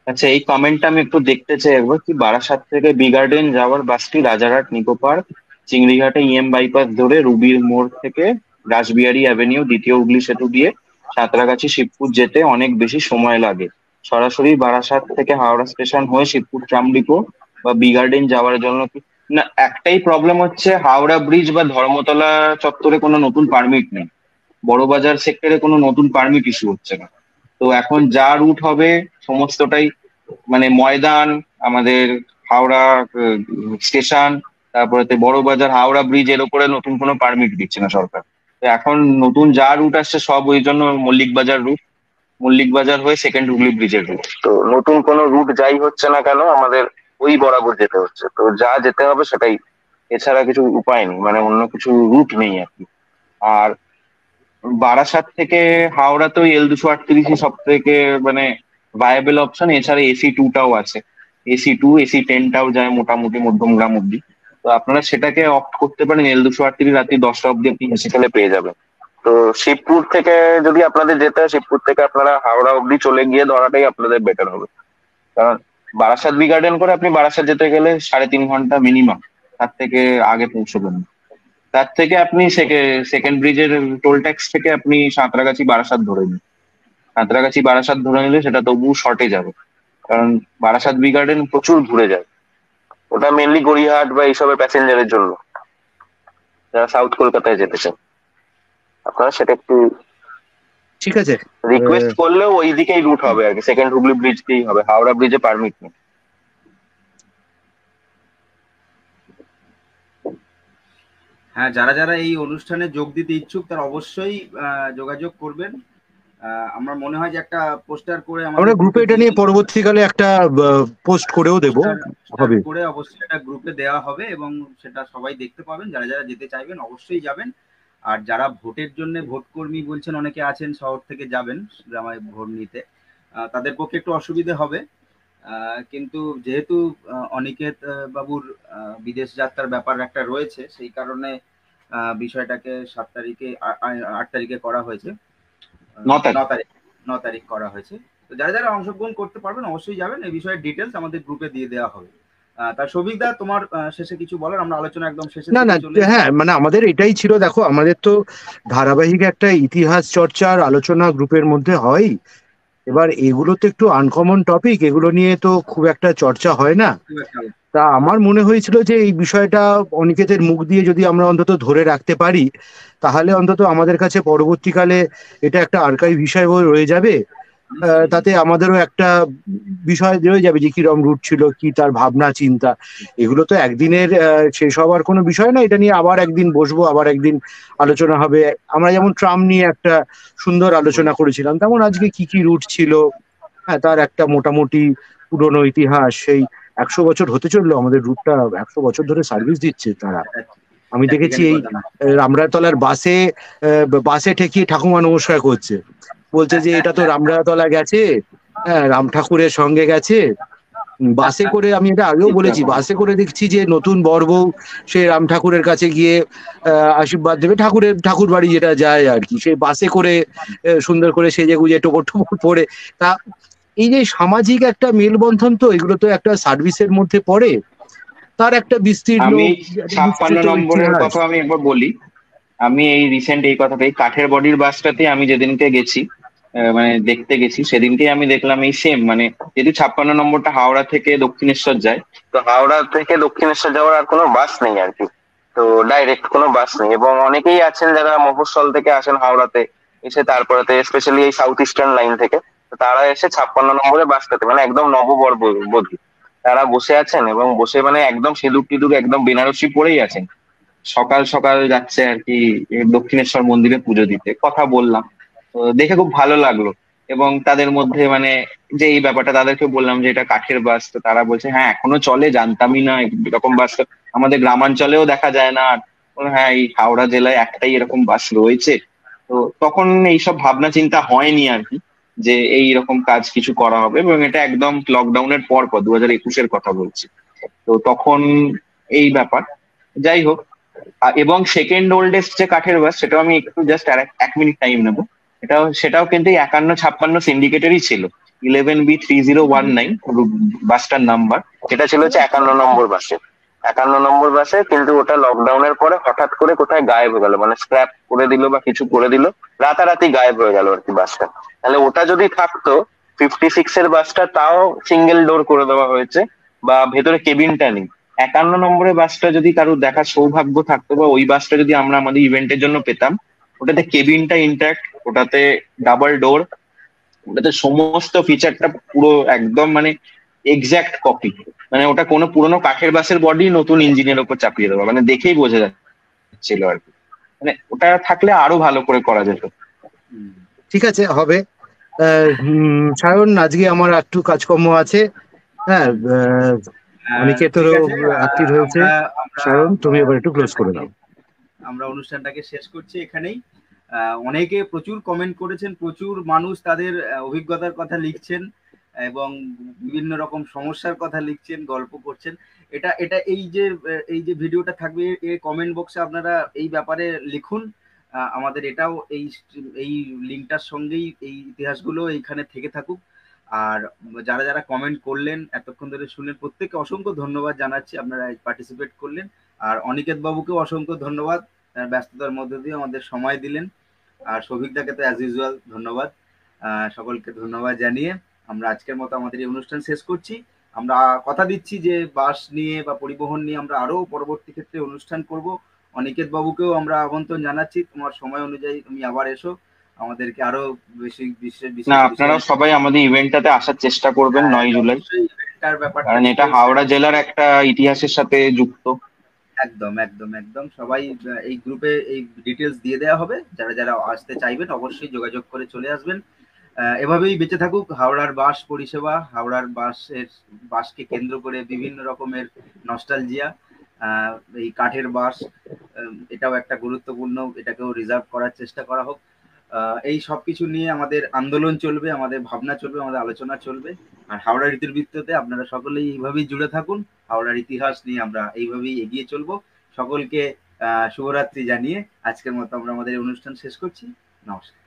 আচ্ছা, এই কমেন্টটা আমি একটু দেখতে চাই একবার, কি বারাসাত থেকে বি গার্ডেন যাওয়ার বাসটি রাজারহাট নিকো পার্ক চিংড়িঘাটে ইএম বাইপাস ধরে রুবির মোড় থেকে রাসবিহারী অ্যাভিনিউ দ্বিতীয় হুগলি সেতু দিয়ে সাঁতরাগাছি শিবপুর যেতে অনেক বেশি সময় লাগে। সরাসরি বারাসাত থেকে হাওড়া স্টেশন হয়ে শিবপুর ট্রাম ডিপো বা বি গার্ডেন যাওয়ার জন্য কি না, একটাই প্রবলেম হচ্ছে হাওড়া ব্রিজ বা ধর্মতলা চত্বরে কোনো নতুন পারমিট নেই, বড়বাজার সেক্টরে কোনো নতুন পারমিট ইস্যু হচ্ছে না। তো এখন যা রুট হবে সমস্তটাই মানে ময়দান, আমাদের হাওড়া স্টেশন, তারপরে বড়বাজার, হাওড়া ব্রিজ, এর উপরে নতুন কোনো পারমিট দিচ্ছে না সরকার। তো এখন নতুন যা রুট আসছে সব ওই জন্য মল্লিক বাজার রুট, মল্লিক বাজার হয়ে সেকেন্ড হুগলি ব্রিজের রুট। তো নতুন কোনো রুট যাই হচ্ছে না কেন, আমাদের ওই বরাবর যেতে হচ্ছে। তো যা যেতে হবে সেটাই, এছাড়া কিছু উপায় নেই, মানে অন্য কিছু রুট নেই আর কি। আর বারাসাত থেকে হাওড়া তো L238 সব থেকে মানে ভায়াবল অপশন, এছাড়া AC2টাও আছে, AC2 AC10টাও যায় মোটামুটি মধ্যমগ্রাম অব্দি। তো আপনারা সেটাকে অপ্ট করতে পারেন, L238 রাত্রি 10টা অব্দি আপনি হেসেখালে পেয়ে যাবেন। তো শিবপুর থেকে যদি আপনাদের যেতে হয়, শিবপুর থেকে আপনারা হাওড়া অব্দি চলে গিয়ে ধরাটাই আপনাদের বেটার হবে। কারণ বারাসাত বি গার্ডেন করে আপনি বারাসাত যেতে গেলে 3.5 ঘন্টা মিনিমাম, তার থেকে আগে পৌঁছবেন না। তার থেকে আপনি সেকেন্ড ব্রিজের টোল ট্যাক্স থেকে আপনি সাঁতরাগাছি বারাসাত ধরে নিন, সাঁতরাগাছি বারাসাত ধরে নিলে সেটা তবু শর্টে যাবে। কারণ বারাসাত বি গার্ডেন প্রচুর ঘুরে যায়, ওটা মেনলি গড়িয়াহাট বা এইসবের প্যাসেঞ্জারের জন্য, যারা সাউথ কলকাতায় যেতে চান। আপনারা সেটা একটু ঠিক আছে, রিকোয়েস্ট করলেও ওই দিকেই রুট হবে আর কি, সেকেন্ড হুগলি ব্রিজ দিয়েই হবে, হাওড়া ব্রিজে পারমিট নেই। হ্যাঁ, যারা যারা এই অনুষ্ঠানে যোগ দিতে ইচ্ছুক তারা অবশ্যই যোগাযোগ করবেন। আমার মনে হয় যে একটা পোস্টার করে আমরা গ্রুপে এটা নিয়ে পরবর্তীকালে একটা পোস্ট করেও দেবো, হবে করে অবশ্যই এটা গ্রুপে দেওয়া হবে এবং সেটা সবাই দেখতে পাবেন। যারা যারা যেতে চাইবেন অবশ্যই যাবেন। আর যারা ভোটের জন্য ভোট কর্মী বলছেন অনেকে আছেন, শহর থেকে যাবেন গ্রামে ভোট নিতে, তাদের পক্ষে একটু অসুবিধে হবে। কিন্তু যেহেতু অনিকেত বাবুর বিদেশ যাত্রার ব্যাপার একটা রয়েছে, সেই কারণে বিষয়টাকে 7 তারিখে 8 তারিখে করা হয়েছে, 9 তারিখ করা হয়েছে। তো যারা যারা অংশগ্রহণ করতে পারবেন অবশ্যই যাবেন। এই বিষয়ে ডিটেলস আমাদের গ্রুপে দিয়ে দেওয়া হবে। তার সৌভিকদা, তোমার শেষে কিছু বলার? আমরা আলোচনা একদম শেষে না না, হ্যাঁ মানে আমাদের এটাই ছিল, দেখো আমাদের তো ধারাবাহিক একটা ইতিহাস চর্চার আলোচনা গ্রুপের মধ্যে হয়। এবার এগুলো তো একটু আনকমন টপিক, এগুলো নিয়ে তো খুব একটা চর্চা হয় না। তা আমার মনে হয়েছিল যে এই বিষয়টা অনিকেতের মুখ দিয়ে যদি আমরা অন্তত ধরে রাখতে পারি, তাহলে অন্তত আমাদের কাছে পরবর্তীকালে এটা একটা আর্কাইভ হিসাবে রয়ে যাবে। নিশ্চয়ই তাতে আমাদেরও একটা বিষয় রয়ে যাবে যে কিরম রুট ছিল, কি তার ভাবনা চিন্তা। এগুলো তো একদিনের শেষ হওয়ার কোনো বিষয় না, এটা নিয়ে আবার একদিন বসবো, আবার একদিন আলোচনা হবে। আমরা যেমন ট্রাম নিয়ে একটা সুন্দর আলোচনা করেছিলাম, তেমন আজকে কি কি রুট ছিল, হ্যাঁ, তার একটা মোটামুটি পুরনো ইতিহাস। সেই 100 বছর হতে চললো আমাদের রুটটা, 100 বছর ধরে সার্ভিস দিচ্ছে তারা। আমি এটা দেখেছি ঠিকানি এই কথা না। রামরাতলার বাসে বাসে ঠেকিয়ে ঠাকুমা নমস্কার করছে, বলছে যে এটা তো রামরাতলা গেছে, হ্যাঁ, রাম ঠাকুরের সঙ্গে গেছে। বাসে করে, আমি এটা আগেও ঠিক বলেছি, কথা। বাসে করে দেখছি যে নতুন বর বউ সে রাম ঠাকুরের কাছে গিয়ে আশীর্বাদ দেবে, ঠাকুর বাড়ি যেটা যায় আর কি, সেই বাসে করে সুন্দর করে সেজে গুজে টোপর টোপর পরে। তা এই যে সামাজিক একটা মেলবন্ধন, তো এগুলো তো একটা সার্ভিসের মধ্যে পড়ে, তার একটা বিস্তীর্ণ, আমি একটা 56 বিস্তৃত নম্বরের ইতিহাস। কথা আমি একবার বলি। আমি এই রিসেন্ট এই কথাটাই, কাঠের বডির বাসটাতে আমি যেদিনকে গেছি, মানে দেখতে গেছি, সেদিনকে আমি দেখলাম এই সেম, মানে যদি 56 নম্বরটা হাওড়া থেকে দক্ষিণেশ্বর যায়, তো হাওড়া থেকে দক্ষিণেশ্বর যাওয়ার আর কোনো বাস নেই আর কি। তো ডাইরেক্ট কোনো বাস নেই, এবং অনেকেই আছেন যারা মফস্বল থেকে আসেন হাওড়াতে এসে, তারপরে স্পেশালি এই সাউথ ইস্টার্ন লাইন থেকে, তো তারা এসে 56 নম্বরের বাসটাতে, মানে একদম নববর্ষবধূ তারা বসে আছেন, এবং বসে মানে একদম সিঁদুর টিঁদুর একদম বেনারসি পরেই আছেন, সকাল সকাল যাচ্ছে আর কি দক্ষিণেশ্বর মন্দিরে পুজো দিতে। কথা বললাম, তো দেখে খুব ভালো লাগলো। এবং তাদের মধ্যে মানে যে এই ব্যাপারটা তাদেরকে বললাম যে এটা কাঠের বাস, তো তারা বলছে হ্যাঁ এখনো চলে, জানতামই না এরকম বাস তো আমাদের গ্রামাঞ্চলেও দেখা যায় না। আর বললাম, হ্যাঁ এই হাওড়া জেলায় একটাই এরকম বাস রয়েছে। তো তখন এইসব ভাবনা চিন্তা হয়নি আর কি, যে এই রকম কাজ কিছু করা হবে। এবং এটা একদম লকডাউনের পর পর 2021-এর কথা বলছি। তো তখন এই ব্যাপার, যাই হোক। এবং সেকেন্ড ওল্ডেস্ট যে কাঠের বাস, সেটাও আমি একটু জাস্ট 1 মিনিট টাইম নেবো। সেটাও কিন্তু 5156 সিন্ডিকেটেরই ছিল, 11B3019 বাসটার নাম্বার। এটা ছিল হচ্ছে 51 নম্বর বাসে। 51 নম্বর বাসে, কিন্তু ওটা লকডাউনের পরে হঠাৎ করে কোথায় গায়েব হয়ে গেল, মানে স্ক্র্যাপ করে দিল বা কিছু করে দিল, রাতারাতি গায়েব হয়ে গেল আর কি বাসটা। তাহলে ওটা যদি থাকতো, 56-এর বাসটা তাও সিঙ্গেল ডোর করে দেওয়া হয়েছে, বা ভেতরে কেবিনটা নেই। 51 নম্বরের বাসটা যদি কারোর দেখার সৌভাগ্য থাকতো, বা ওই বাসটা যদি আমরা আমাদের ইভেন্টের জন্য পেতাম, ওটাতে কেবিনটা ইন্ট্যাক্ট, ওটাতে ডাবল ডোর, ওটাতে সমস্ত ফিচারটা পুরো একদম মানে এক্সাক্ট কপি। মানে ওটা কোনো পুরোনো কাঠের বাসের বডি নতুন ইঞ্জিনের ওপর চাপিয়ে দেওয়া, মানে দেখেই বোঝা যাচ্ছিল আর কি। মানে ওটা থাকলে আরো ভালো করে করা যেত। ঠিক আছে, হবে। সায়ন, আজকে আমার একটু কাজকর্ম আছে। হ্যাঁ, অনেকে ঠিক তোরও আছে। অ্যাক্টিভ হয়েছে। আমরা আমরা সায়ন, তুমি এবার একটু ক্লোজ করে অনুষ্ঠানটাকে দাও। আমরা অনুষ্ঠানটাকে শেষ করছি এখানেই। অনেকে প্রচুর কমেন্ট করেছেন, প্রচুর মানুষ তাদের অভিজ্ঞতার কথা লিখছেন এবং বিভিন্ন রকম সমস্যার কথা লিখছেন, গল্প করছেন। এটা এটা এই যে ভিডিওটা থাকবে, এই কমেন্ট বক্সে আপনারা এই ব্যাপারে লিখুন। আমাদের এটাও এই লিঙ্কটার সঙ্গেই এই ইতিহাসগুলো এইখানে থেকে থাকুক। আর যারা যারা কমেন্ট করলেন, এতক্ষণ ধরে শুনলেন, প্রত্যেককে অসংখ্য ধন্যবাদ জানাচ্ছি, আপনারা পার্টিসিপেট করলেন। আর অনিকেত বাবুকেও অসংখ্য ধন্যবাদ, ব্যস্ততার মধ্যে দিয়ে আমাদের সময় দিলেন। আর সৌভিকদাকে তো অ্যাজ ইউজুয়াল ধন্যবাদ। সকলকে ধন্যবাদ জানিয়ে আমরা আজকের মতো আমাদের এই অনুষ্ঠান শেষ করছি। আমরা কথা দিচ্ছি যে বাস নিয়ে বা পরিবহন নিয়ে আমরা আরো পরবর্তী ক্ষেত্রে অনুষ্ঠান করব। অনিকেত বাবুকেও আমরা আমন্ত্রণ জানাচ্ছি, তোমার সময় অনুযায়ী তুমি আবার এসো, আমাদেরকে আরো বেশি বিশেষ না, বিশেষ আপনারাও সবাই আমাদের ইভেন্টটাতে আসার চেষ্টা করবেন 9 জুলাই, অবশ্যই এটার ব্যাপারটা কারণ এটা নিশ্চয়ই। হাওড়া জেলার একটা ইতিহাসের সাথে যুক্ত। একদম একদম একদম সবাই এই গ্রুপে এই ডিটেলস দিয়ে দেওয়া হবে, যারা যারা আসতে চাইবেন অবশ্যই যোগাযোগ করে চলে আসবেন। এভাবেই বেঁচে থাকুক হাওড়ার বাস পরিষেবা, হাওড়ার বাসকে কেন্দ্র করে বিভিন্ন রকমের নস্টালজিয়া। এই কাঠের বাস, এটাও একটা গুরুত্বপূর্ণ, এটাকেও রিজার্ভ করার চেষ্টা করা হোক। এই সব কিছু নিয়ে আমাদের আন্দোলন চলবে, আমাদের ভাবনা চলবে, আমাদের আলোচনা চলবে। আর হাওড়ার ইতিবৃত্ততে আপনারা সকলেই এইভাবেই জুড়ে থাকুন, হাওড়ার ইতিহাস নিয়ে আমরা এইভাবেই এগিয়ে চলবো। সকলকে শুভরাত্রি জানিয়ে আজকের মতো আমরা আমাদের অনুষ্ঠান শেষ করছি। নমস্কার।